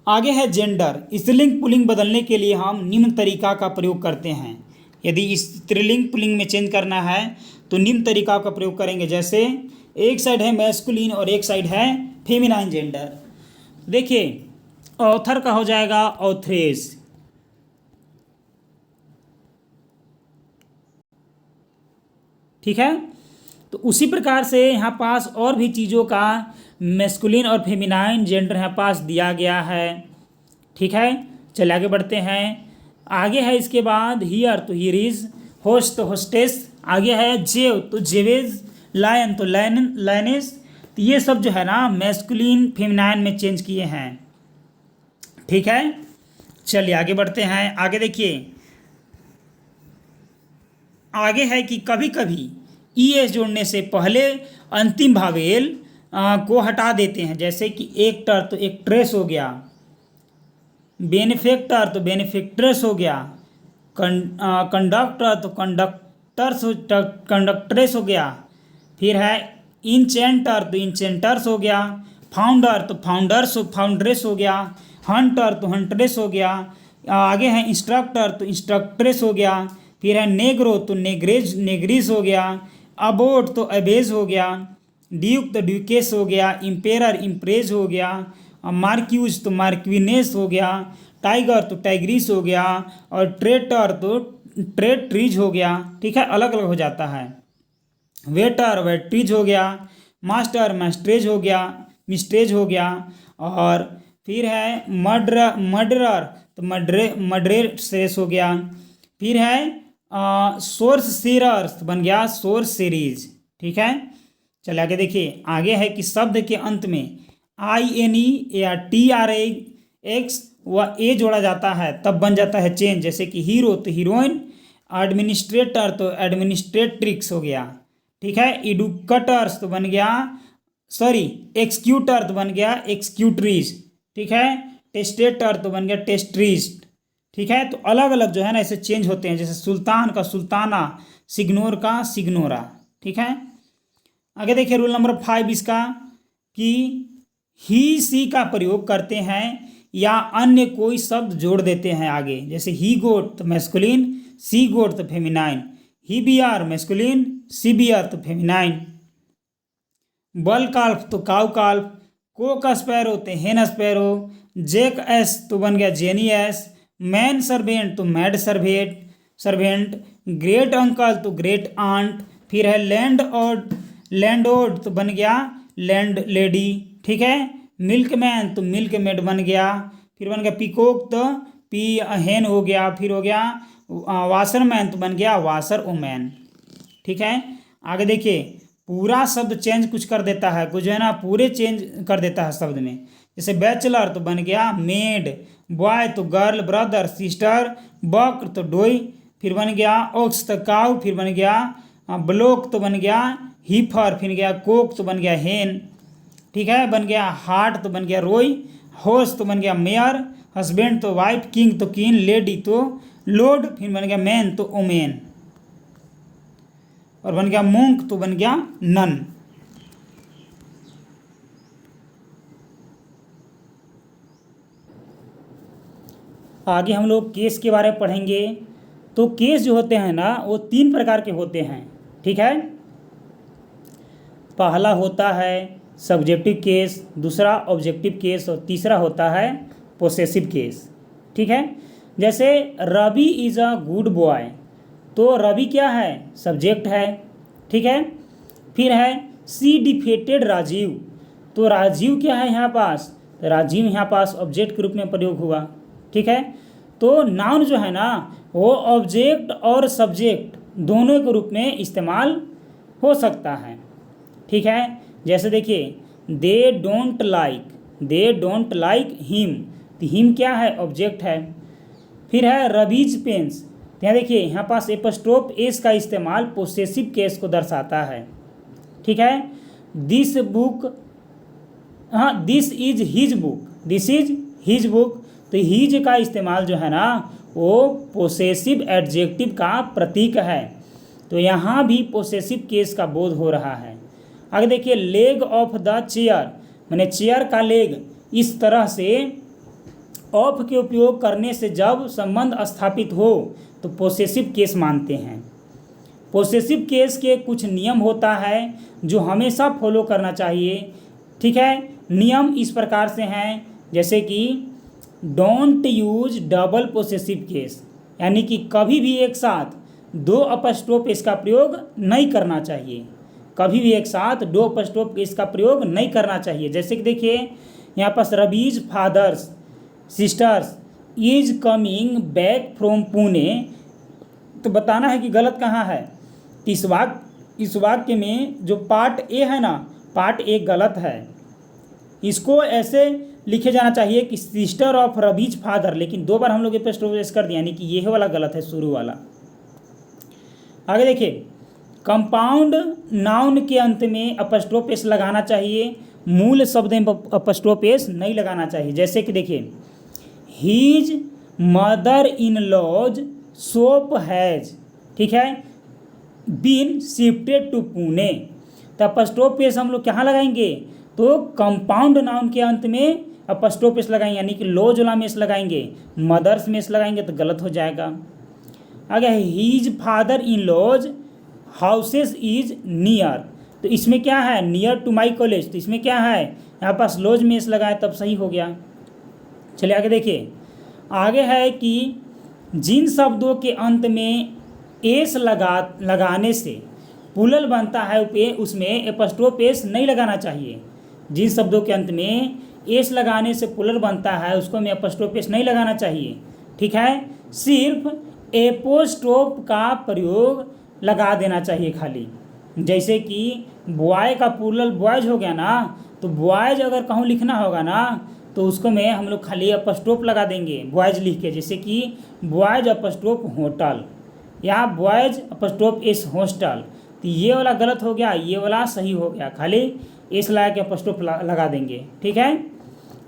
आगे है जेंडर। स्त्रीलिंग पुल्लिंग बदलने के लिए हम निम्न तरीका का प्रयोग करते हैं। यदि स्त्रीलिंग पुल्लिंग में चेंज करना है तो निम्न तरीका का प्रयोग करेंगे। जैसे एक साइड है मैस्कुलिन और एक साइड है फेमिनाइन जेंडर। देखिए, ऑथर का हो जाएगा ऑथरेस। ठीक है, तो उसी प्रकार से यहाँ पास और भी चीज़ों का मैस्कुलिन और फेमिनाइन जेंडर यहाँ पास दिया गया है। ठीक है, चलिए आगे बढ़ते हैं। आगे है इसके बाद हियर तो हियर इज, होस्ट तो होस्टेस। आगे है जेव तो जेवेज, लायन तो लायनेस। तो ये सब जो है ना मैस्कुलिन फेमिनाइन में चेंज किए हैं। ठीक है, चलिए आगे बढ़ते हैं। आगे देखिए, आगे है कि कभी कभी ई एस जोड़ने से पहले अंतिम भावेल को हटा देते हैं। जैसे कि एक्टर तो एक्ट्रेस हो गया, बेनिफेक्टर तो बेनिफेक्ट्रेस हो गया, कंडक्टर तो कंडक्ट्रेस हो गया। फिर है इंचेंटर तो इंचेंटर्स हो गया। फाउंडर तो फाउंड्रेस हो गया। हंटर तो हंट्रेस हो गया। आगे है इंस्ट्रक्टर तो इंस्ट्रक्ट्रेस हो गया। फिर है नेग्रो तो नेग्रीज हो गया। अबोट तो अबेज हो गया। ड्यूक तो ड्यूकेस हो गया। इम्पेरर इम्प्रेज हो गया। मार्क्यूज तो मार्क्विनेस हो गया। टाइगर तो टाइग्रिस हो गया। और ट्रेटर तो ट्रेट्रीज हो गया। ठीक है, अलग अलग हो जाता है। वेटर वेट्रीज हो गया। मास्टर मास्ट्रेज हो गया, मिस्ट्रेज हो गया। और फिर है मर्डरर तो मर्डरेट्रेस हो गया। फिर है सोर्स सीरर्स बन गया सोर्स सीरीज। ठीक है, चलिए आगे देखिए। आगे है कि शब्द के अंत में INE या TRAX व ए जोड़ा जाता है तब बन जाता है चेंज। जैसे कि हीरो तो हीरोइन, एडमिनिस्ट्रेटर तो एडमिनिस्ट्रेट्रिक्स हो गया। ठीक है, एडुकेटर्स तो बन गया एक्सक्यूटर तो बन गया एक्सक्यूटरीज। ठीक है, टेस्टेटर तो बन गया टेस्ट्रीस्ट। ठीक है, तो अलग अलग जो है ना ऐसे चेंज होते हैं। जैसे सुल्तान का सुल्ताना, सिग्नोर का सिग्नोरा। ठीक है, आगे देखिए रूल नंबर 5 इसका कि ही सी का प्रयोग करते हैं या अन्य कोई शब्द जोड़ देते हैं आगे। जैसे ही गोट तो मैस्कुलिन, सी गोट तो फेमिनाइन। ही बियर मैस्कुलिन, सी बियर तो फेमिनाइन। बल काल्फ तो काउ काल्फ। कोक स्पैरो तो हेन स्पैरो। जेक एस तो बन गया जेनी एस। मैन सर्वेंट तो मैड सर्वेंट। ग्रेट अंकल तो ग्रेट आंट। फिर है लैंडोर्ड तो बन गया लैंड लेडी। ठीक है, मिल्कमैन तो मिल्क मेड बन गया। फिर बन गया पीकॉक तो पी हेन हो गया। फिर हो गया वाशरमैन तो बन गया वाशर ओमैन। ठीक है, आगे देखिए पूरा शब्द चेंज कुछ कर देता है, कुछ जो है ना पूरे चेंज कर देता है शब्द में। जैसे बैचलर तो बन गया मेड, बॉय तो गर्ल ब्रदर सिस्टर, बक तो डोई। फिर बन गया ओक्स तो काउ। फिर बन गया ब्लोक तो बन गया हीफर। फिर गया कोक तो बन गया हेन। ठीक है, बन गया हार्ट तो बन गया रोई। हॉर्स तो बन गया मेयर। हस्बैंड तो वाइफ। किंग तो किन। लेडी तो लोड। फिर बन गया मैन तो ओमेन। और बन गया मोंक तो बन गया नन। आगे हम लोग केस के बारे में पढ़ेंगे। तो केस जो होते हैं ना वो 3 प्रकार के होते हैं। ठीक है, पहला होता है सब्जेक्टिव केस, दूसरा ऑब्जेक्टिव केस और तीसरा होता है पोसेसिव केस। ठीक है, जैसे Ravi is a good boy तो रवि क्या है सब्जेक्ट है। ठीक है, फिर है सी डिफेटेड राजीव तो राजीव क्या है यहाँ पास, राजीव यहाँ पास ऑब्जेक्ट के रूप में प्रयोग हुआ। ठीक है, तो नाउन जो है ना वो ऑब्जेक्ट और सब्जेक्ट दोनों के रूप में इस्तेमाल हो सकता है। ठीक है, जैसे देखिए दे डोंट लाइक हिम तो हिम क्या है ऑब्जेक्ट है। फिर है रवीज पेन्स, यहाँ देखिए यहाँ पास एपस्ट्रोफ एस का इस्तेमाल पोसेसिव केस को दर्शाता है। ठीक है, दिस इज हिज बुक तो हिज का इस्तेमाल जो है ना वो पोसेसिव एडजेक्टिव का प्रतीक है। तो यहाँ भी पोसेसिव केस का बोध हो रहा है। आगे देखिए लेग ऑफ द चेयर माने चेयर का लेग, इस तरह से ऑफ के उपयोग करने से जब संबंध स्थापित हो तो पोसेसिव केस मानते हैं। पोसेसिव केस के कुछ नियम होता है जो हमेशा फॉलो करना चाहिए। ठीक है, नियम इस प्रकार से हैं जैसे कि don't use double possessive case, यानी कि कभी भी एक साथ 2 अपस्ट्रोफ एस का प्रयोग नहीं करना चाहिए। कभी भी एक साथ 2 अपस्ट्रोफ एस का प्रयोग नहीं करना चाहिए। जैसे कि देखिए यहाँ पास Ravi's father's sister's is coming back from Pune तो बताना है कि गलत कहाँ है। इस वाक्य में जो पार्ट ए है ना पार्ट ए गलत है। इसको ऐसे लिखे जाना चाहिए कि सिस्टर ऑफ रवीज फादर, लेकिन 2 बार हम लोग अपस्ट्रोफ एस कर दिया, यानी कि ये वाला गलत है शुरू वाला। आगे देखिए कंपाउंड नाउन के अंत में अपस्ट्रोफ एस लगाना चाहिए, मूल शब्द में अपस्ट्रोफ एस नहीं लगाना चाहिए। जैसे कि देखिए his mother in laws soap has, ठीक है, बीन शिफ्टेड टू पुणे। तो अपस्ट्रोफ एस हम लोग कहाँ लगाएंगे, तो कंपाउंड नाउन के अंत में अपस्ट्रोफ एस लगाएंगे, यानी कि लोजोला में एस लगाएंगे, मदर्स में एस लगाएंगे तो गलत हो जाएगा। आगे his father in laws houses is near, तो इसमें क्या है, नियर टू माई कॉलेज, तो इसमें क्या है, यहाँ पास लॉज में एस लगाए तब सही हो गया। चलिए आगे देखिए, आगे है कि जिन शब्दों के अंत में एस लगाने से प्लूरल बनता है उसमें एपस्ट्रोफ एस नहीं लगाना चाहिए। जिन शब्दों के अंत में एस लगाने से प्लूरल बनता है उसको में एपस्ट्रोफ एस नहीं लगाना चाहिए, ठीक है, सिर्फ एपोस्ट्रोफ का प्रयोग लगा देना चाहिए खाली। जैसे कि बॉय का प्लूरल बॉयज हो गया ना, तो बॉयज अगर कहूँ लिखना होगा ना तो उसको में हम लोग खाली अपस्ट्रोफ लगा देंगे बॉयज लिख के, जैसे कि बॉयज अपस्ट्रोफ होटल या बॉयज अपस्ट्रोफ एस हॉस्टल। तो ये वाला गलत हो गया, ये वाला सही हो गया, खाली एस लगा के अपस्ट्रोफ लगा देंगे, ठीक है।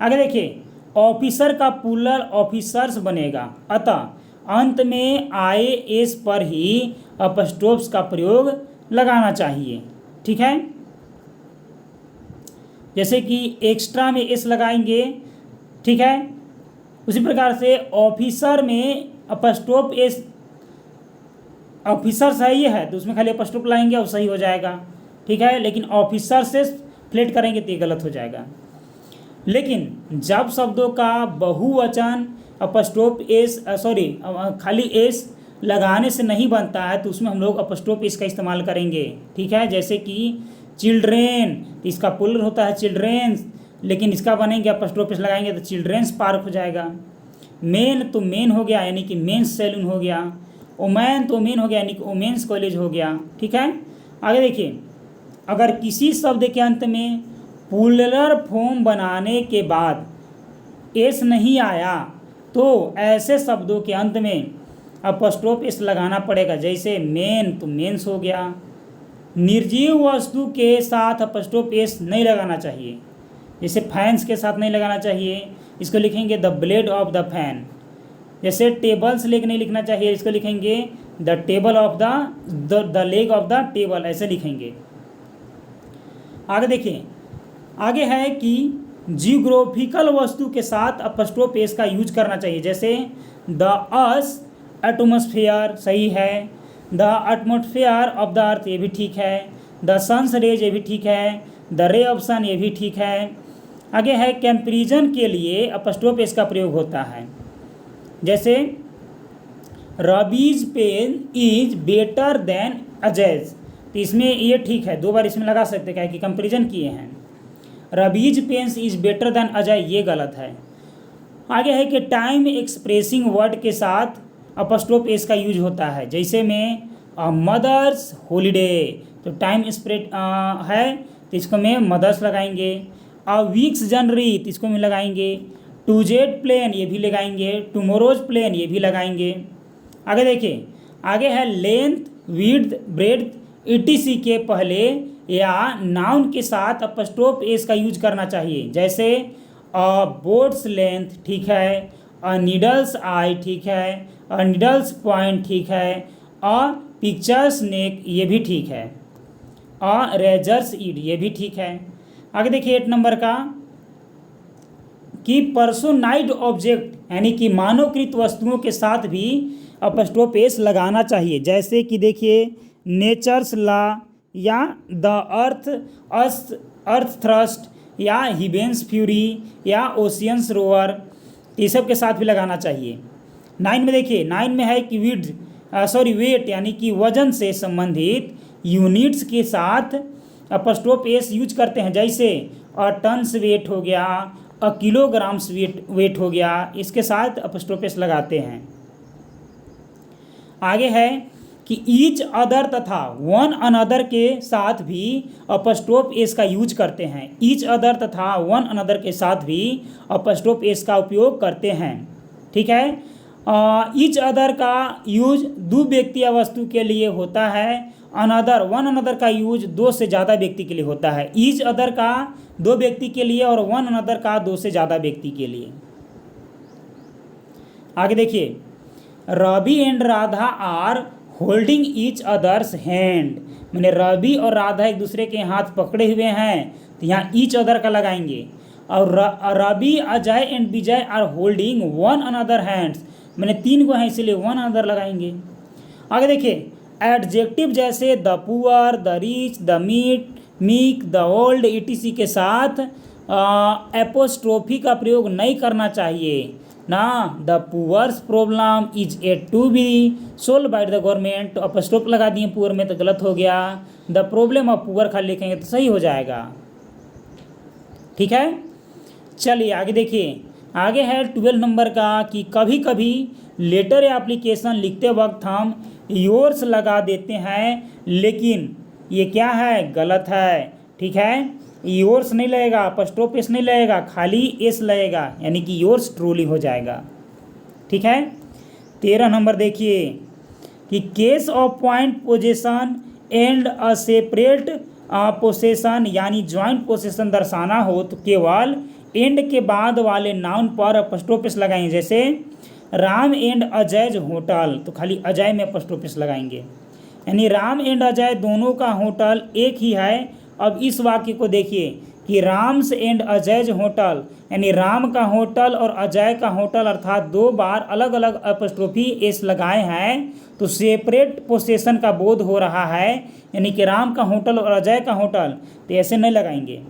आगे देखिए, ऑफिसर का प्लूरल ऑफिसर्स बनेगा, अतः अंत में आए एस पर ही अपस्ट्रोफ्स का प्रयोग लगाना चाहिए, ठीक है। जैसे कि एक्स्ट्रा में एस लगाएंगे, ठीक है, उसी प्रकार से ऑफिसर में अपस्ट्रोफ एस, ऑफिसर सही है तो उसमें खाली अपस्ट्रोफ लाएंगे और सही हो जाएगा, ठीक है, लेकिन ऑफिसर से फ्लेट करेंगे तो ये गलत हो जाएगा। लेकिन जब शब्दों का बहुवचन अपस्ट्रोफ एस खाली एस लगाने से नहीं बनता है तो उसमें हम लोग अपस्ट्रोफ एस का इस्तेमाल करेंगे, ठीक है। जैसे कि चिल्ड्रेन, इसका प्लूरल होता है चिल्ड्रेन्स, लेकिन इसका बनेंगे अपस्ट्रोफ एस लगाएंगे तो चिल्ड्रेन्स पार्क हो जाएगा। मेन तो मेन हो गया, यानी कि मेंस सैलून हो गया। ओमेन तो ओमेन हो गया, यानी कि ओमेन्स कॉलेज हो गया, ठीक है। आगे देखिए, अगर किसी शब्द के अंत में प्लूरल फॉर्म बनाने के बाद एस नहीं आया तो ऐसे शब्दों के अंत में अपस्ट्रोफ एस लगाना पड़ेगा। जैसे मेन तो मेंस हो गया। निर्जीव वस्तु के साथ अपस्ट्रोफ एस नहीं लगाना चाहिए, जैसे फैंस के साथ नहीं लगाना चाहिए, इसको लिखेंगे the blade of the fan. जैसे टेबल्स लेग नहीं लिखना चाहिए, इसको लिखेंगे the table of the leg of the table, ऐसे लिखेंगे। आगे देखिए, आगे है कि जियोग्राफिकल वस्तु के साथ अपस्ट्रोफ एस का यूज करना चाहिए। जैसे द अर्थ एटमॉस्फेयर सही है, the atmosphere of the earth ये भी ठीक है, द सन्स रेज ये भी ठीक है, द रे ऑफ सन ये भी ठीक है। आगे है कंपैरिजन के लिए अपस्ट्रोफ एस का प्रयोग होता है। जैसे rabies pen is better then अजैज, तो इसमें ये ठीक है, 2 बार इसमें लगा सकते हैं कि कंपैरिजन किए हैं। Rabi's pens is better than Ajay ये गलत है। आगे है कि टाइम एक्सप्रेसिंग वर्ड के साथ अपस्ट्रोफ एस का यूज होता है। जैसे में मदर्स हॉलीडे, तो टाइम स्प्रेड है तो इसको में मदर्स लगाएंगे। वीक्स जनवरी तो इसको में लगाएंगे। टू जेट प्लेन ये भी लगाएंगे, टुमोरोज प्लेन ये भी लगाएंगे। आगे देखिए, आगे है लेंथ विड्थ ब्रेड्थ ईटीसी के पहले या नाउन के साथ अपस्ट्रोफ एस का यूज करना चाहिए। जैसे बोट्स लेंथ ठीक है, नीडल्स आई ठीक है, नीडल्स पॉइंट ठीक है, पिक्चर्स नेक ये भी ठीक है, रेजर्स ईड ये भी ठीक है। आगे देखिए 8 नंबर का कि पर्सोनाइज्ड ऑब्जेक्ट यानी कि मानवकृत वस्तुओं के साथ भी अपस्ट्रोफ एस लगाना चाहिए। जैसे कि देखिए नेचर्स लॉ या द अर्थ थ्रस्ट या हिबेंस फ्यूरी या ओशियंस रोवर, ये सब के साथ भी लगाना चाहिए। 9 में देखिए, 9 में है कि वेट यानी कि वजन से संबंधित यूनिट्स के साथ अपस्ट्रोफ एस यूज करते हैं। जैसे टन्स वेट हो गया, किलोग्राम्स वेट हो गया, इसके साथ अपस्ट्रोफ एस लगाते हैं। आगे है कि ईच अदर तथा वन अनदर के साथ भी अपस्ट्रोफ एस का यूज करते हैं। ईच अदर तथा वन अनदर के साथ भी अपस्ट्रोफ एस का उपयोग करते हैं, ठीक है। ईच अदर का यूज 2 व्यक्ति या वस्तु के लिए होता है। अनदर वन अनदर का यूज 2 से ज़्यादा व्यक्ति के लिए होता है। ईच अदर का 2 व्यक्ति के लिए और वन अनदर का 2 से ज़्यादा व्यक्ति के लिए। आगे देखिए, Ravi and Radha are holding each others' hand, मैंने रवि और राधा एक दूसरे के हाथ पकड़े हुए हैं, तो यहाँ ईच अदर का लगाएंगे। और Ravi, Ajay and Vijay are holding one another hands, मैंने 3 को हैं इसीलिए वन अनदर लगाएंगे। आगे देखिए, एडजेक्टिव जैसे the poor, the rich, the meek, the old etc के साथ एपोस्ट्रोफी का प्रयोग नहीं करना चाहिए ना। The poor's problem is yet to be solve by the government, तो एपोस्ट्रोफ लगा दिए पुअर में तो गलत हो गया। द प्रॉब्लम ऑफ पुअर खाली लिखेंगे तो सही हो जाएगा। ठीक है, चलिए आगे देखिए। आगे है 12 नंबर का कि कभी कभी लेटर या एप्लीकेशन लिखते वक्त हम योर्स लगा देते हैं, लेकिन ये क्या है, गलत है। ठीक है, योर्स नहीं लगेगा, अपस्ट्रोफ एस नहीं लगेगा, खाली एस लगेगा, यानी कि योर्स ट्रूली हो जाएगा। ठीक है, 13 नंबर देखिए कि case of point possession and a separate possession यानी ज्वाइंट पोसेशन दर्शाना हो तो केवल एंड के बाद वाले नाउन पर अपस्ट्रोफ एस लगाएंगे। जैसे राम एंड अजय होटल, तो खाली अजय में अपस्ट्रोफ एस लगाएंगे, यानी राम एंड अजय दोनों का होटल एक ही है। अब इस वाक्य को देखिए कि राम्स एंड अजय होटल, यानी राम का होटल और अजय का होटल अर्थात 2 बार अलग अलग अपस्ट्रोफी एस लगाए हैं, तो सेपरेट पोसेशन का बोध हो रहा है, यानी कि राम का होटल और अजय का होटल, तो ऐसे नहीं लगाएंगे।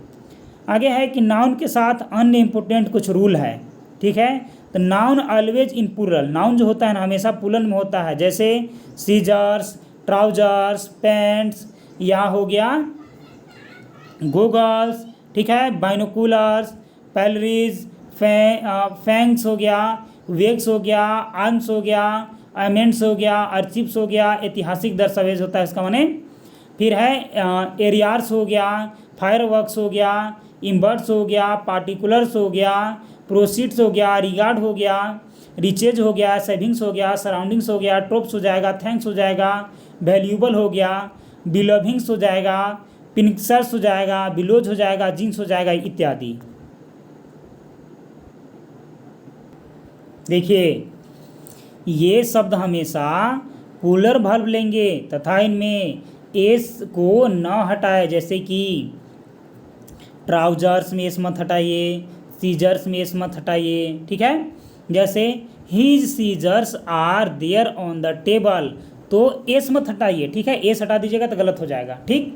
आगे है कि नाउन के साथ अन्य इम्पोर्टेंट कुछ रूल है। ठीक है, तो noun always in plural, noun जो होता है ना हमेशा प्लूरल में होता है। जैसे सीजर्स, ट्राउजर्स, पैंट्स, या हो गया गोगल्स, ठीक है, बाइनोकुलर्स, पैलरीज, फैंक्स हो गया, वेग्स हो गया, आर्म्स हो गया, एमेंट्स हो गया, अर्चिप्स हो गया, ऐतिहासिक दस्तावेज होता है इसका माने। फिर है एरियार्स हो गया, फायरवर्क्स हो गया, इम्बर्ट्स हो गया, पार्टिकुलर्स हो गया, प्रोसीड्स हो गया, रिगार्ड हो गया, रिचेज हो गया, सेविंग्स हो गया, सराउंडिंग्स हो गया, ट्रोप्स हो जाएगा, थैंक्स हो जाएगा, वैल्यूबल हो गया, बिलोविंग्स हो जाएगा, पिनक्सर्स हो जाएगा, बिलोज हो जाएगा, जीन्स हो जाएगा इत्यादि। देखिए ये शब्द हमेशा प्लूरल वर्ब लेंगे तथा इनमें एस को न हटाए। जैसे कि ट्राउजर्स में एस मत हटाइए, सीजर्स में एस मत हटाइए। ठीक है, जैसे his scissors are there on the table, तो एस मत हटाइए। ठीक है, एस हटा दीजिएगा तो गलत हो जाएगा। ठीक,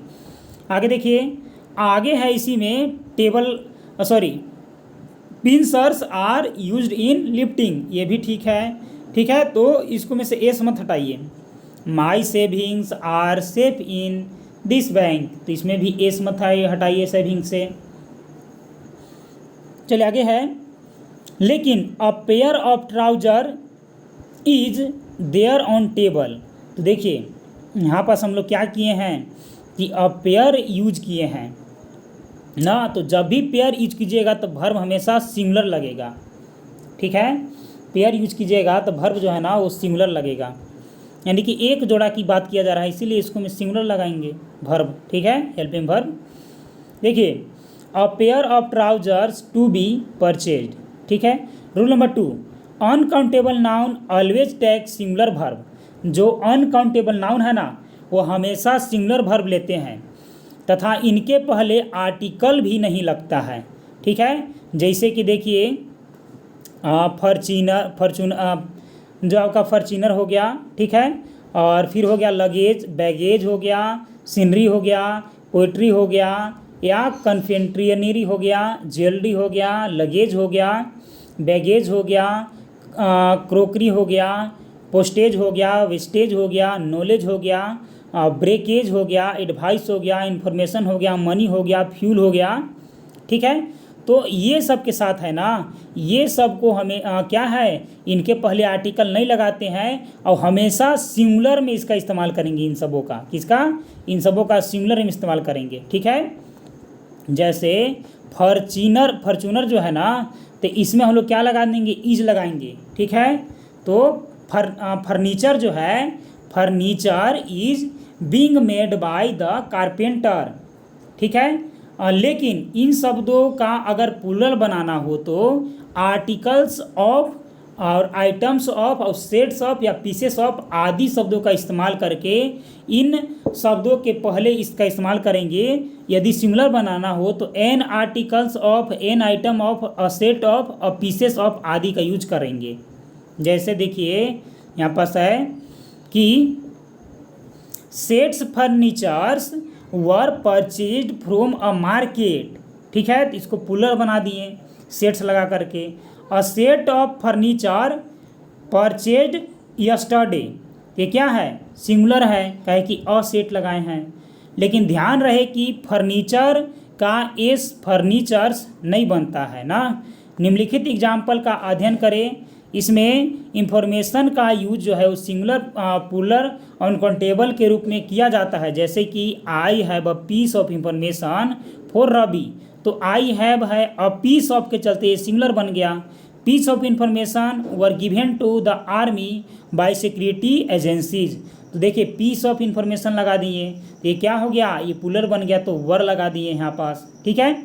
आगे देखिए, आगे है इसी में table pincers are used in lifting, ये भी ठीक है। ठीक है, तो इसको में से एस मत हटाइए। My savings are safe in this bank, तो इसमें भी एस मत हटाइए सेविंग से। चलिए आगे है, लेकिन a pair of trouser is there on table, तो देखिए यहाँ पास हम लोग क्या किए हैं कि अ पेयर यूज किए हैं ना, तो जब भी पेयर यूज कीजिएगा तो वर्ब हमेशा सिंगुलर लगेगा। ठीक है, पेयर यूज कीजिएगा तो वर्ब जो है ना वो सिंगुलर लगेगा, यानी कि एक जोड़ा की बात किया जा रहा है, इसीलिए इसको में सिंगुलर लगाएंगे वर्ब। ठीक है, हेल्पिंग वर्ब। देखिए a pair of trousers to be purchased. ठीक है, rule number 2, uncountable noun always take singular verb, जो अनकाउंटेबल नाउन है ना वो हमेशा सिंगुलर वर्ब लेते हैं तथा इनके पहले आर्टिकल भी नहीं लगता है। ठीक है, जैसे कि देखिए जो आपका फॉर्च्यूनर हो गया। ठीक है, और फिर हो गया लगेज, बैगेज हो गया, सीनरी हो गया, पोइट्री हो गया, या कन्फेक्शनरी हो गया, ज्वेलरी हो गया, लगेज हो गया, बैगेज हो गया, क्रोकरी हो गया, पोस्टेज हो गया, वेस्टेज हो गया, नॉलेज हो गया, ब्रेकेज हो गया, एडवाइस हो गया, इन्फॉर्मेशन हो गया, मनी हो गया, फ्यूल हो गया। ठीक है, तो ये सब के साथ है ना, ये सब को हमें क्या है, इनके पहले आर्टिकल नहीं लगाते हैं और हमेशा सिंगुलर में इसका इस्तेमाल करेंगे। इन सबों का किसका, इन सबों का सिंगुलर में इस्तेमाल करेंगे। ठीक है, जैसे फॉर्च्यूनर जो है ना, तो इसमें हम लोग क्या लगा देंगे, इज लगाएंगे। ठीक है, तो फर्नीचर जो है, furniture is being made by the carpenter. ठीक है, लेकिन इन शब्दों का अगर प्लूरल बनाना हो तो आर्टिकल्स ऑफ और आइटम्स ऑफ और सेट्स ऑफ या पीसेस ऑफ आदि शब्दों का इस्तेमाल करके इन शब्दों के पहले इसका इस्तेमाल करेंगे। यदि सिंगुलर बनाना हो तो an articles of, an item of, a set of, a pieces of आदि का यूज करेंगे। जैसे देखिए यहाँ पास है कि sets furnitures were purchased from a market. ठीक है, तो इसको पुलर बना दिए सेट्स लगा करके। अ set of furniture purchased yesterday, ये क्या है, सिंगुलर है, कहे कि अ सेट लगाए हैं। लेकिन ध्यान रहे कि फर्नीचर का एस फर्नीचर्स नहीं बनता है ना। निम्नलिखित एग्जाम्पल का अध्ययन करें। इसमें इंफॉर्मेशन का यूज जो है वो सिंगुलर पुलर अनकाउंटेबल के रूप में किया जाता है। जैसे कि I have a piece of information for Ravi, तो आई हैव है अ पीस ऑफ के चलते सिंगुलर बन गया। Piece of information were given to the army by security agencies, तो देखिए पीस ऑफ इंफॉर्मेशन लगा दिए, ये क्या हो गया, ये पुलर बन गया, तो वर लगा दिए यहाँ पास। ठीक है,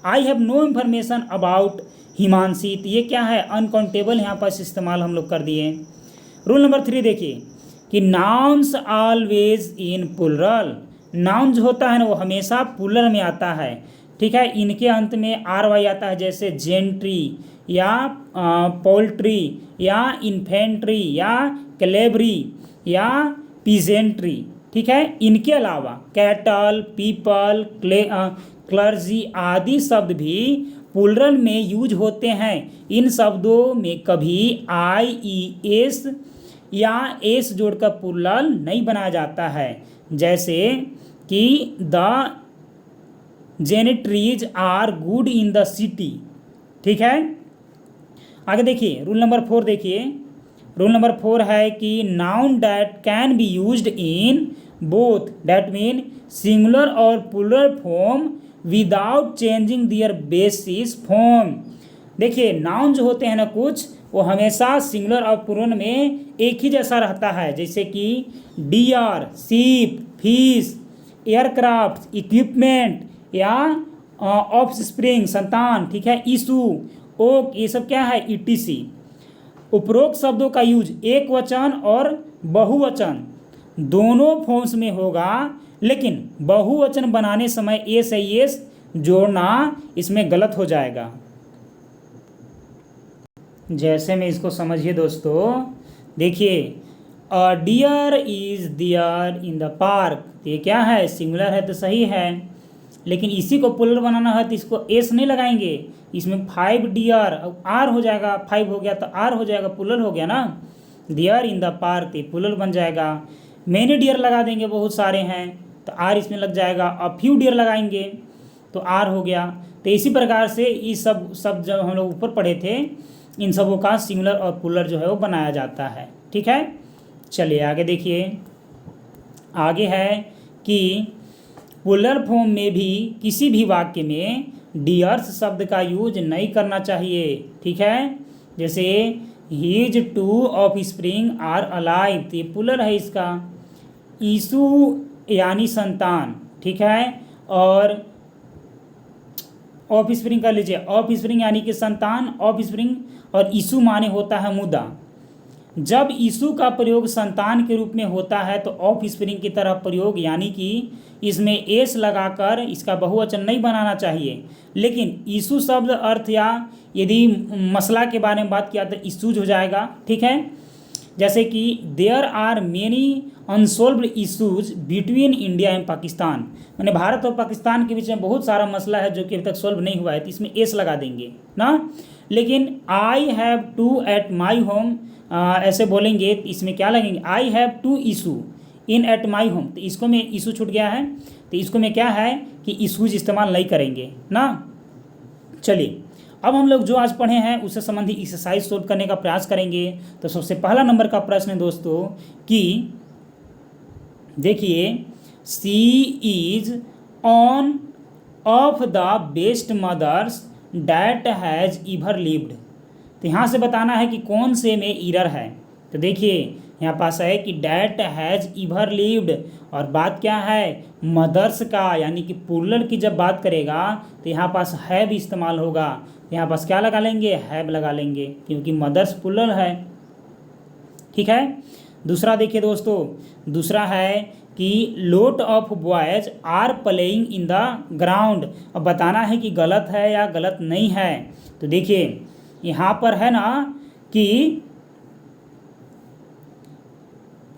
I have no information about Himanshi, तो ये क्या है, अनकाउंटेबल यहाँ पास इस्तेमाल हम लोग कर दिए। रूल नंबर 3 देखिए कि nouns always in plural, noun जो होता है ना वो हमेशा प्लुरल में आता है। ठीक है, इनके अंत में आर वाई आता है, जैसे जेंट्री या पोल्ट्री या इन्फेंट्री या कैलेबरी या पीजेंट्री। ठीक है, इनके अलावा कैटल, पीपल, क्लर्जी आदि शब्द भी प्लुरल में यूज होते हैं। इन शब्दों में कभी आई ई एस या एस जोड़कर प्लुरल नहीं बनाया जाता है। जैसे कि the gentries are good in the city. ठीक है, आगे देखिए रूल नंबर 4 देखिए। रूल नंबर 4 है कि noun that can be used in both, that mean singular और प्लुरल फॉर्म विदाउट चेंजिंग दियर बेसिस फॉर्म। देखिए नाउन जो होते हैं ना कुछ, वो हमेशा सिंगुलर और प्लुरल में एक ही जैसा रहता है। जैसे कि डियर, सीप, फिश, एयरक्राफ्ट, इक्विपमेंट या ऑफस्प्रिंग संतान। ठीक है, इशू, ओक, ये सब क्या है, ईटीसी। उपरोक्त शब्दों का यूज एक वचन और बहुवचन दोनों फॉर्म्स में होगा, लेकिन बहुवचन बनाने समय एस आई एस जोड़ना इसमें गलत हो जाएगा। जैसे में इसको समझिए दोस्तों, देखिए a deer is there in the park, ये क्या है, सिंगुलर है तो सही है, लेकिन इसी को प्लुरल बनाना है तो इसको एस नहीं लगाएंगे, इसमें 5 डियर, अब आर हो जाएगा, 5 हो गया तो आर हो जाएगा, प्लुरल हो गया ना। डियर इन द पार्क ये प्लुरल बन जाएगा। मैनी डियर लगा देंगे, बहुत सारे हैं, तो आर इसमें लग जाएगा। अ फ्यू डियर लगाएंगे तो आर हो गया। तो इसी प्रकार से ये सब जब हम लोग ऊपर पढ़े थे, इन सबों का सिंगुलर और प्लुरल जो है वो बनाया जाता है। ठीक है, चलिए आगे देखिए। आगे है कि प्लुरल फॉर्म में भी किसी भी वाक्य में डियर्स शब्द का यूज नहीं करना चाहिए। ठीक है, जैसे his 2 offspring are alive, तो ये प्लुरल है इसका। ईसु यानी संतान। ठीक है, और ऑफ स्प्रिंग कर लीजिए, ऑफ स्प्रिंग यानी कि संतान, ऑफ स्प्रिंग, और ईसु माने होता है मुदा। जब ईसु का प्रयोग संतान के रूप में होता है तो ऑफ स्प्रिंग की तरह प्रयोग, यानी कि इसमें एस लगाकर इसका बहुवचन नहीं बनाना चाहिए। लेकिन ईसु शब्द अर्थ या यदि मसला के बारे में बात किया तो इशूज हो जाएगा। ठीक है, जैसे कि there are many unsolved issues between India and Pakistan, मैंने भारत और पाकिस्तान के बीच में बहुत सारा मसला है जो कि अभी तक सॉल्व नहीं हुआ है, तो इसमें एस लगा देंगे ना। लेकिन I have two at my home ऐसे बोलेंगे तो इसमें क्या लगेंगे, I have two issue in at my home, तो इसको में इशू छूट गया है, तो इसको में क्या है कि इशूज इस्तेमाल नहीं करेंगे ना। चलिए अब हम लोग जो आज पढ़े हैं उससे संबंधित एक्सरसाइज सोल्व करने का प्रयास करेंगे। तो सबसे पहला नंबर का प्रश्न है दोस्तों कि देखिए she is one of the best mothers that has ever lived, तो यहाँ से बताना है कि कौन से में ईरर है। तो देखिए यहाँ पास है कि डैट हैज़ इवर लिव्ड, और बात क्या है मदर्स का, यानी कि प्लूरल की जब बात करेगा तो यहाँ पास हैव इस्तेमाल होगा। यहाँ पास क्या लगा लेंगे, हैव लगा लेंगे, क्योंकि मदर्स प्लूरल है। ठीक है। दूसरा देखिए दोस्तों, दूसरा है कि lot of boys are playing in the ground. अब बताना है कि गलत है या गलत नहीं है। तो देखिए यहाँ पर है ना कि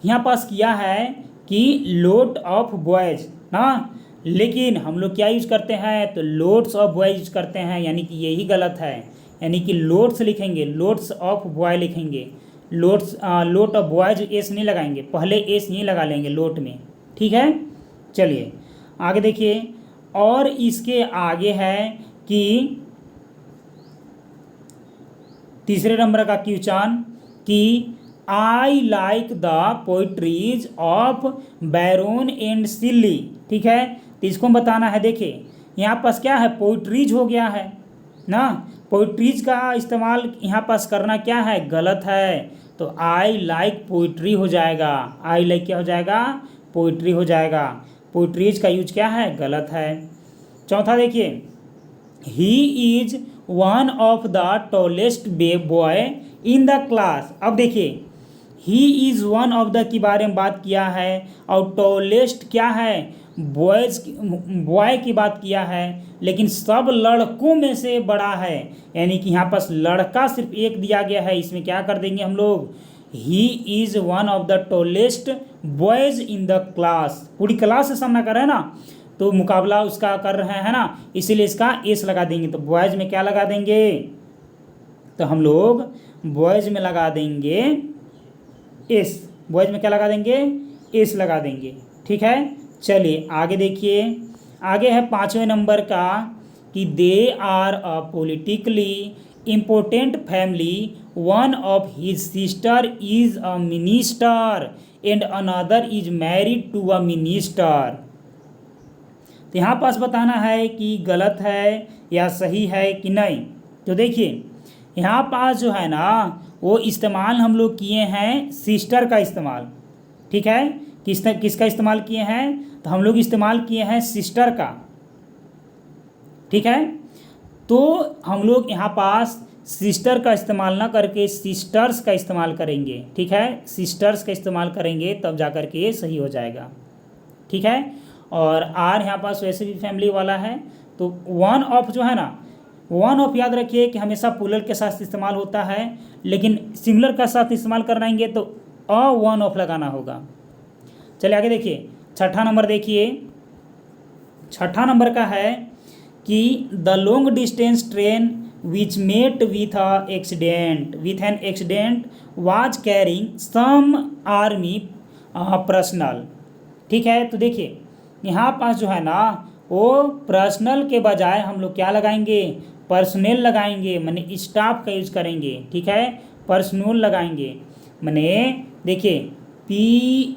यहाँ पास किया है कि लोट ऑफ बॉयज ना, लेकिन हम लोग क्या यूज करते हैं, तो लोट्स ऑफ बॉयज यूज करते हैं, यानी कि यही गलत है। यानी कि लोट्स लिखेंगे, लोट्स ऑफ बॉय लिखेंगे, लोट ऑफ बॉयज एस नहीं लगाएंगे, पहले एस नहीं लगा लेंगे लोट में। ठीक है। चलिए आगे देखिए, और इसके आगे है कि तीसरे नंबर का क्वेश्चन कि I like the poetries of Byron and Shelley. ठीक है, तो इसको बताना है। देखिए यहाँ पास क्या है, पोइट्रीज हो गया है ना, पोइट्रीज का इस्तेमाल यहाँ पास करना क्या है, गलत है। तो आई लाइक पोइट्री हो जाएगा, आई लाइक क्या हो जाएगा, पोइट्री हो जाएगा। पोइट्रीज का यूज क्या है, गलत है। चौथा देखिए, he is one of the tallest boy in the class. अब देखिए he is one of the के बारे में बात किया है, और टॉलेस्ट क्या है, बॉय की बात किया है, लेकिन सब लड़कों में से बड़ा है, यानी कि यहाँ पास लड़का सिर्फ एक दिया गया है। इसमें क्या कर देंगे हम लोग, he is one of the tallest boys in the class. पूरी क्लास से सामना कर रहे हैं ना, तो मुकाबला उसका कर रहे हैं ना, इसीलिए इसका एस लगा देंगे। तो बॉयज में क्या लगा देंगे, तो हम लोग बॉयज में लगा देंगे एस, बॉयज में क्या लगा देंगे, एस लगा देंगे। ठीक है। चलिए आगे देखिए, आगे है 5वें नंबर का कि they are a politically important family, one of his sister is a minister and another is married to a minister. तो यहाँ पास बताना है कि गलत है या सही है कि नहीं। तो देखिए यहाँ पास जो है ना, वो इस्तेमाल हम लोग किए हैं सिस्टर का इस्तेमाल। ठीक है, किसका इस्तेमाल किए हैं, तो हम लोग इस्तेमाल किए हैं सिस्टर का। ठीक है, तो हम लोग यहाँ पास सिस्टर का इस्तेमाल ना करके सिस्टर्स का इस्तेमाल करेंगे। ठीक है, सिस्टर्स का इस्तेमाल करेंगे तब जा कर के ये सही हो जाएगा। ठीक है, और आर यहाँ पास वैसे भी फैमिली वाला है, तो वन ऑफ जो है ना, वन ऑफ याद रखिए कि हमेशा प्लूरल के साथ इस्तेमाल होता है, लेकिन सिंगुलर का साथ इस्तेमाल कराएंगे तो अ वन ऑफ लगाना होगा। चलिए आगे देखिए, छठा नंबर देखिए, छठा नंबर का है कि the long distance train which met with an accident was carrying some army personnel. ठीक है, तो देखिए यहाँ पास जो है ना, वो पर्सनल के बजाय हम लोग क्या लगाएंगे, पर्सनल लगाएंगे, माने स्टाफ का यूज करेंगे। ठीक है, पर्सनल लगाएंगे, माने देखिए PERSONNEL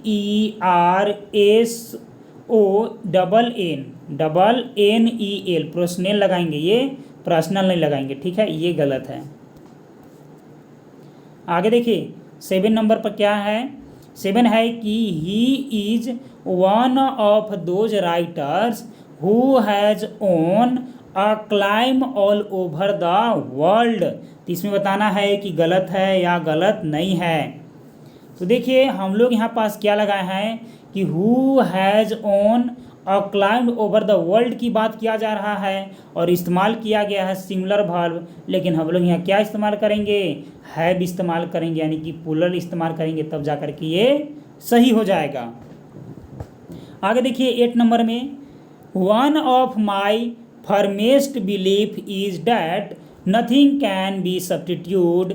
पर्सनल लगाएंगे, ये पर्सनल नहीं लगाएंगे। ठीक है, ये गलत है। आगे देखिए 7 नंबर पर क्या है, 7 है कि he is one of those writers who has own a climb all over the world. तो इसमें बताना है कि गलत है या गलत नहीं है। तो देखिए हम लोग यहाँ पास क्या लगाए हैं कि who has own a climb over the world की बात किया जा रहा है, और इस्तेमाल किया गया है सिंगुलर वर्ब, लेकिन हम लोग यहाँ क्या इस्तेमाल करेंगे, हैव इस्तेमाल करेंगे, यानी कि प्लूरल इस्तेमाल करेंगे, तब जा कर के ये सही हो जाएगा। आगे देखिए 8 नंबर में, one of my firmest belief is that nothing can be substitute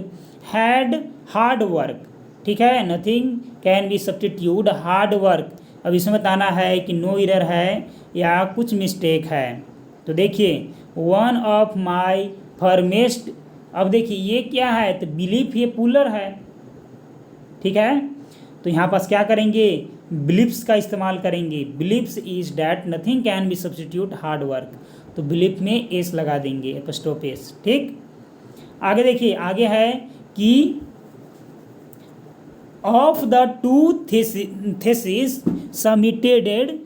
had hard work. ठीक है, nothing can be substitute hard work. अब इसमें बताना है कि नो एरर है या कुछ मिस्टेक है। तो देखिए वन ऑफ माई फर्मेस्ट, अब देखिए ये क्या है, तो बिलीफ ये प्लूरल है। ठीक है, तो यहाँ पास क्या करेंगे, बिलीफ्स का इस्तेमाल करेंगे। Beliefs is that nothing can be substitute hard work, तो बिलीफ में एस लगा देंगे, एपस्ट्रोफ एस। ठीक, आगे देखिए, आगे है कि of the two theses submitted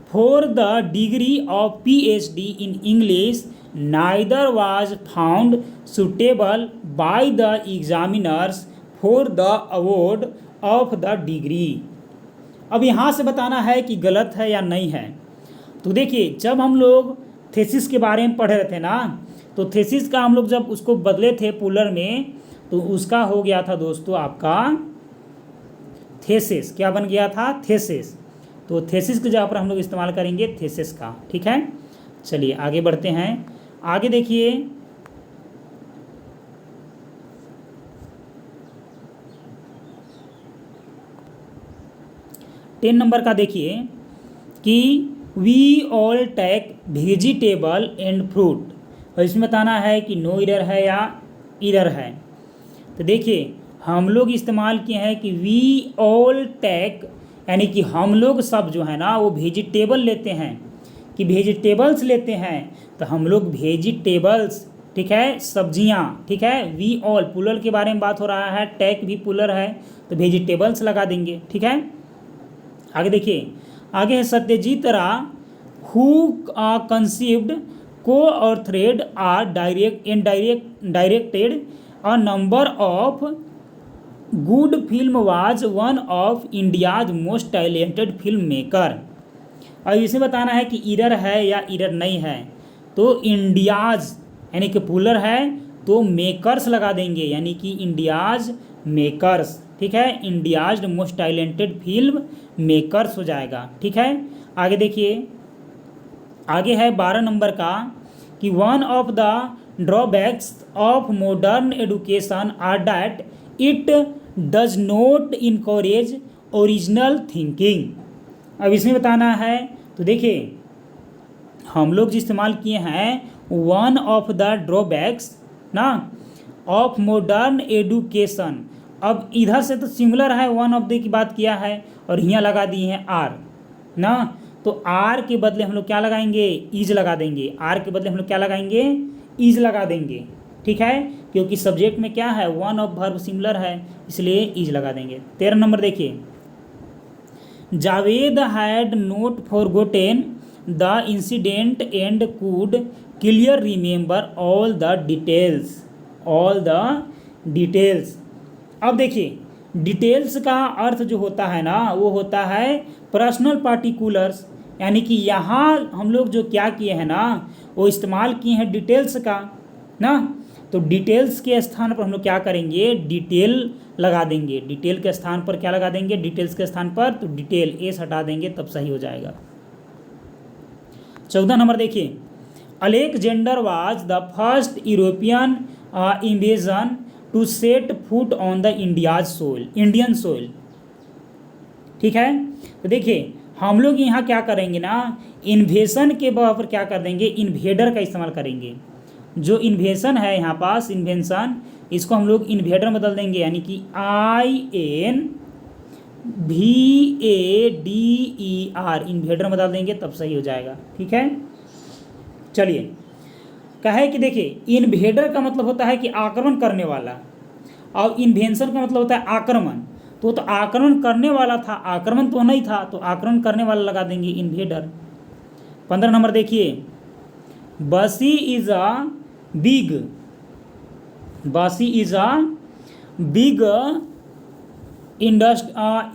for the degree of PhD in English, neither was found suitable by the examiners for the award of the degree। अब यहाँ से बताना है कि गलत है या नहीं है। तो देखिए, जब हम लोग थेसिस के बारे में पढ़ रहे थे ना, तो थेसिस का हम लोग जब उसको बदले थे पुलर में, तो उसका हो गया था दोस्तों आपका थेसिस। क्या बन गया था? थेसिस। तो थेसिस की जगह पर हम लोग इस्तेमाल करेंगे थेसिस का। ठीक है, चलिए आगे बढ़ते हैं। आगे देखिए, टेन नंबर का देखिए कि we all take vegetable and fruit. और इसमें बताना है कि नो इरर है या इरर है। तो देखिए, हम लोग इस्तेमाल किए हैं कि वी ऑल टेक, यानी कि हम लोग सब जो है ना वो वेजिटेबल लेते हैं, कि वेजिटेबल्स लेते हैं। तो हम लोग वेजिटेबल्स, ठीक है, सब्जियां, ठीक है। वी ऑल पुलर के बारे में बात हो रहा है, टेक भी पुलर है, तो वेजिटेबल्स लगा देंगे। ठीक है, आगे देखिए, आगे है सत्यजीत राय who conceived coauthored or directed a number of good film was one of India's most talented film maker. अब इसे बताना है कि इरर है या इरर नहीं है। तो इंडियाज यानी कि पुलर है, तो मेकर्स लगा देंगे, यानी कि इंडियाज मेकर्स। ठीक है, India's most talented film makers हो जाएगा। ठीक है, आगे देखिए, आगे है 12 नंबर का कि one of the drawbacks of modern education are that it does not encourage original thinking. अब इसमें बताना है, तो देखिए हम लोग जो इस्तेमाल किए हैं वन ऑफ द ड्रॉबैक्स ना ऑफ मॉडर्न एजुकेशन। अब इधर से तो सिंगुलर है, वन ऑफ द की बात किया है, और यहाँ लगा दिए हैं आर ना। तो आर के बदले हम लोग क्या लगाएंगे? इज लगा देंगे। आर के बदले हम लोग क्या लगाएंगे? इज लगा देंगे। ठीक है, क्योंकि सब्जेक्ट में क्या है? वन ऑफ वर्ब सिंगुलर है, इसलिए इज लगा देंगे। 13 नंबर देखिए, Javed had not forgotten the incident and could clear remember all the details. All the details. अब देखिए, डिटेल्स का अर्थ जो होता है ना, वो होता है पर्सनल पार्टिकुलर्स, यानी कि यहाँ हम लोग जो क्या किए हैं ना, वो इस्तेमाल किए हैं डिटेल्स का ना। तो डिटेल्स के स्थान पर हम लोग क्या करेंगे? डिटेल लगा देंगे। डिटेल के स्थान पर क्या लगा देंगे? डिटेल्स के स्थान पर तो डिटेल एस हटा देंगे, तब सही हो जाएगा। 14 नंबर देखिए, Alexander was the first European invasion to set foot on the Indian soil. ठीक है, तो देखिए हम लोग यहाँ क्या करेंगे ना, इन्वेशन के बराबर क्या कर देंगे? इन्वेडर का इस्तेमाल करेंगे। जो इन्वेशन है यहाँ पास, इन्वेंशन, इसको हम लोग इन्वेडर में बदल देंगे, यानी कि INVADER इन्वेडर में बदल देंगे, तब सही हो जाएगा। ठीक है, चलिए, कहे कि देखिए इन्वेडर का मतलब होता है कि आक्रमण करने वाला, और इन्वेंशन का मतलब होता है आक्रमण। तो आक्रमण करने वाला था, आक्रमण तो नहीं था, तो आक्रमण करने वाला लगा देंगे इन्वेडर। 15 नंबर देखिए, बसी is a big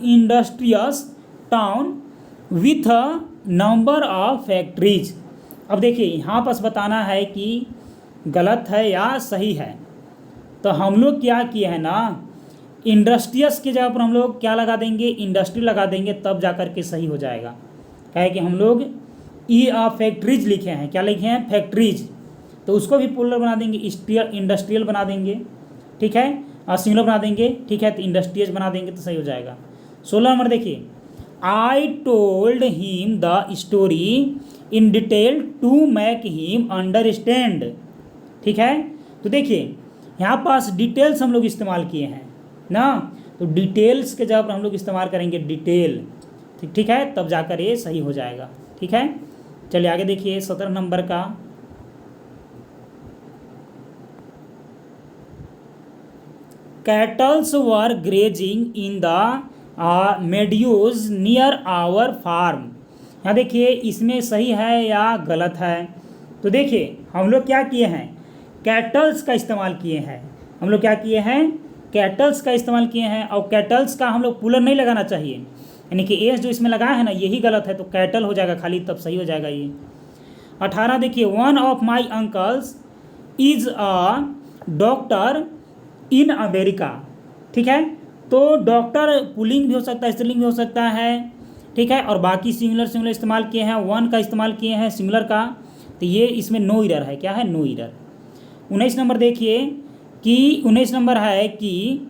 industrious town with a number of factories. अब देखिए यहाँ पास बताना है कि गलत है या सही है। तो हम लोग क्या किए हैं ना, इंडस्ट्रियस की जगह पर हम लोग क्या लगा देंगे? इंडस्ट्री लगा देंगे, तब जा कर के सही हो जाएगा। क्या है कि हम लोग फैक्ट्रीज लिखे हैं। क्या लिखे हैं? फैक्ट्रीज। तो उसको भी पुलर बना देंगे, इंडस्ट्रियल बना देंगे। ठीक है, और सिंगुलर बना देंगे। ठीक है, तो इंडस्ट्रियज बना देंगे तो सही हो जाएगा। 16 नंबर देखिए, I told him the story in detail to make him understand. ठीक है, तो देखिए यहाँ पास डिटेल्स हम लोग इस्तेमाल किए हैं ना, तो डिटेल्स के जगह पर हम लोग इस्तेमाल करेंगे डिटेल। ठीक है, तब जाकर ये सही हो जाएगा। ठीक है, चलिए आगे देखिए 17 नंबर का, cattles were grazing in the meadows near our farm. यहाँ देखिए इसमें सही है या गलत है। तो देखिए हम लोग क्या किए हैं, कैटल्स का इस्तेमाल किए हैं। हम लोग क्या किए हैं, कैटल्स का इस्तेमाल किए हैं। और कैटल्स का हम लोग प्लूरल नहीं लगाना चाहिए, यानी कि एस जो इसमें लगाया है ना यही गलत है, तो कैटल हो जाएगा खाली, तब सही हो जाएगा ये। 18 देखिए, one of my uncles is a doctor in America. ठीक है, तो डॉक्टर पुल्लिंग भी हो सकता है, स्त्रीलिंग भी हो सकता है। ठीक है, और बाकी सिंगुलर इस्तेमाल किए हैं, वन का इस्तेमाल किए हैं सिंगुलर का, तो ये इसमें नो इरर है। क्या है, नो इरर। 19 नंबर देखिए कि 19 नंबर है कि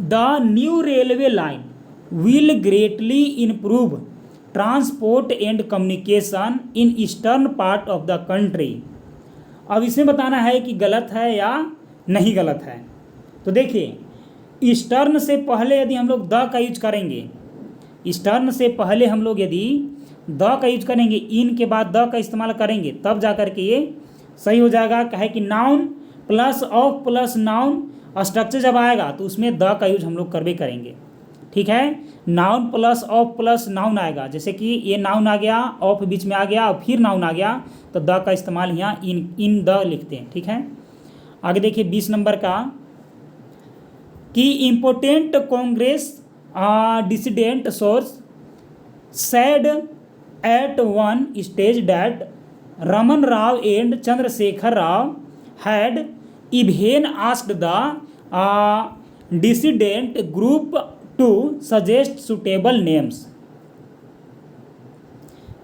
the new railway line will greatly improve transport and communication in eastern part of the country. अब इसमें बताना है कि गलत है या नहीं गलत है। तो देखिए ईस्टर्न से पहले यदि हम लोग द का यूज करेंगे, ईस्टर्न से पहले हम लोग यदि द का यूज करेंगे, इन के बाद द का इस्तेमाल करेंगे, तब जा कर के ये सही हो जाएगा। कहे कि noun plus of plus noun structure जब आएगा तो उसमें द का यूज हम लोग करवे करेंगे। ठीक है, noun plus of plus noun आएगा, जैसे कि ये नाउन आ गया, ऑफ बीच में आ गया और फिर नाउन आ गया, तो द का इस्तेमाल यहाँ इन द लिखते हैं। ठीक है, आगे देखिए 20 नंबर का कि important Congress dissident source said at one stage that Raman Rao and Chandrasekhar Rao had even asked the dissident group to suggest suitable names।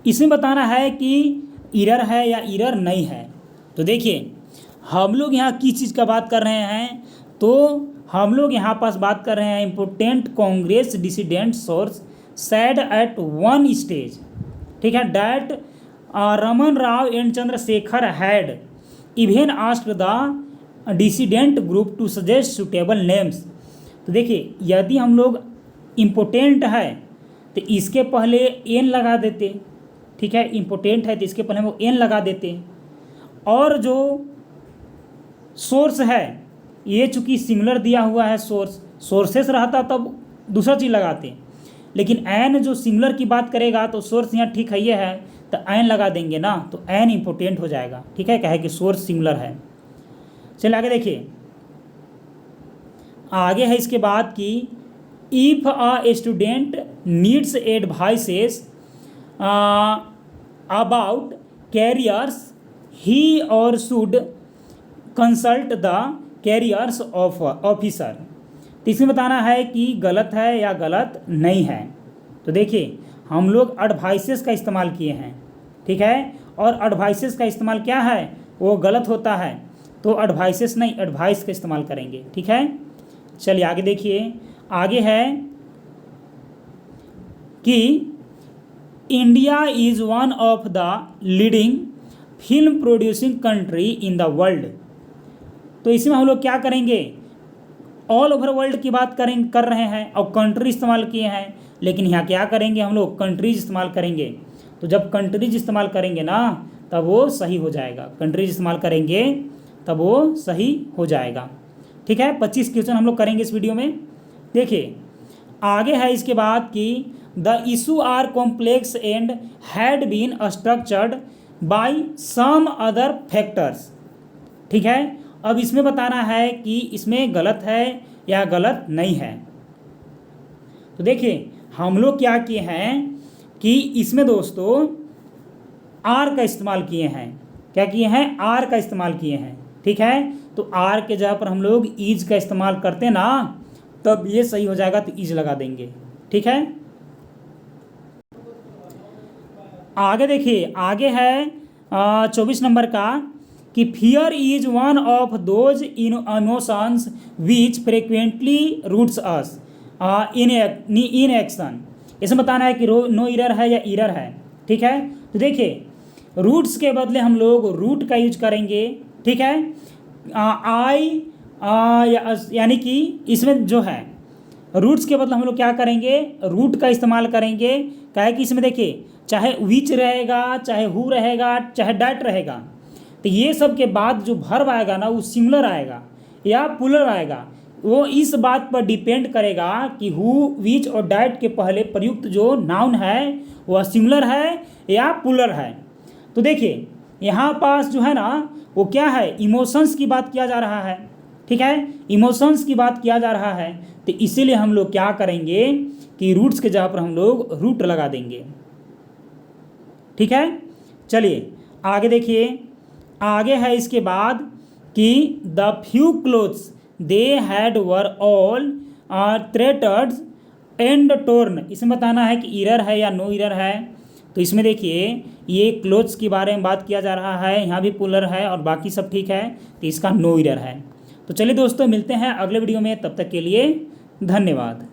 इसमें बताना है कि इरर है या इरर नहीं है। तो देखिए हम लोग यहाँ किस चीज़ का बात कर रहे हैं, तो हम लोग यहाँ पास बात कर रहे हैं important Congress dissident source said at one stage। ठीक है, that Raman Rao and Chandrashekhar had even asked the dissident group to suggest suitable names. तो देखिए यदि हम लोग इम्पोर्टेंट है तो इसके पहले एन लगा देते। ठीक है, इम्पोर्टेंट है तो इसके पहले हम लोग एन लगा देते, और जो सोर्स है ये चूँकि सिंगुलर दिया हुआ है, सोर्सेस रहता तब दूसरा चीज़ लगाते, लेकिन एन जो सिंगुलर की बात करेगा तो सोर्स यहाँ ठीक है ये है तो एन लगा देंगे ना, तो एन इम्पोर्टेंट हो जाएगा। ठीक है, कहे कि सोर्स सिंगुलर है। चलिए आगे देखिए, आगे है इसके बाद कि if a student needs advices about careers he और should consult the careers of officer. तो इसमें बताना है कि गलत है या गलत नहीं है। तो देखिए हम लोग एडवाइसेस का इस्तेमाल किए हैं। ठीक है, और एडवाइसेस का इस्तेमाल क्या है, वो गलत होता है, तो एडवाइसेस नहीं एडवाइस का इस्तेमाल करेंगे। ठीक है, चलिए आगे देखिए, आगे है कि India is one of the leading film producing country in the world. तो इसमें हम लोग क्या करेंगे, ऑल ओवर वर्ल्ड की बात कर रहे हैं और कंट्री इस्तेमाल किए हैं, लेकिन यहाँ क्या करेंगे हम लोग, कंट्रीज इस्तेमाल करेंगे। तो जब कंट्रीज इस्तेमाल करेंगे ना तब वो सही हो जाएगा, कंट्रीज इस्तेमाल करेंगे तब वो सही हो जाएगा। ठीक है, 25 क्वेश्चन हम लोग करेंगे इस वीडियो में। देखिए आगे है इसके बाद कि the issue are complex and had been structured by some other factors. ठीक है, अब इसमें बताना है कि इसमें गलत है या गलत नहीं है। तो देखिए हम लोग क्या किए हैं कि इसमें दोस्तों आर का इस्तेमाल किए हैं। क्या किए हैं, आर का इस्तेमाल किए हैं। ठीक है, तो आर के जगह पर हम लोग इज का इस्तेमाल करते ना तब ये सही हो जाएगा, तो इज लगा देंगे। ठीक है, आगे देखिए, आगे है 24 नंबर का कि fear is one of those emotions which frequently roots us in action. इसमें बताना है कि नो इरर है या इरर है। ठीक है, तो देखिए रूट्स के बदले हम लोग रूट का यूज करेंगे। ठीक है, यानी कि इसमें जो है रूट्स के बदले हम लोग क्या करेंगे, रूट का इस्तेमाल करेंगे। क्या है कि इसमें देखिए चाहे विच रहेगा, चाहे हु रहेगा, चाहे डैट रहेगा, तो ये सब के बाद जो वर्ब आएगा ना वो सिंगुलर आएगा, या प्लूरल आएगा, वो इस बात पर डिपेंड करेगा कि हु, विच और डैट के पहले प्रयुक्त जो नाउन है वह सिंगुलर है या प्लूरल है। तो देखिए यहाँ पास जो है ना वो क्या है, इमोशंस की बात किया जा रहा है, ठीक है, इमोशंस की बात किया जा रहा है। तो इसीलिए हम लोग क्या करेंगे कि रूट्स के जगह पर हम लोग रूट लगा देंगे, ठीक है। चलिए आगे देखिए, आगे है इसके बाद कि the few clothes they had were all threatened and torn. इसमें बताना है कि इरर है या नो इरर है। तो इसमें देखिए ये क्लोथ्स के बारे में बात किया जा रहा है, यहाँ भी पुलर है और बाकी सब ठीक है, तो इसका नो इरर है। तो चलिए दोस्तों मिलते हैं अगले वीडियो में, तब तक के लिए धन्यवाद।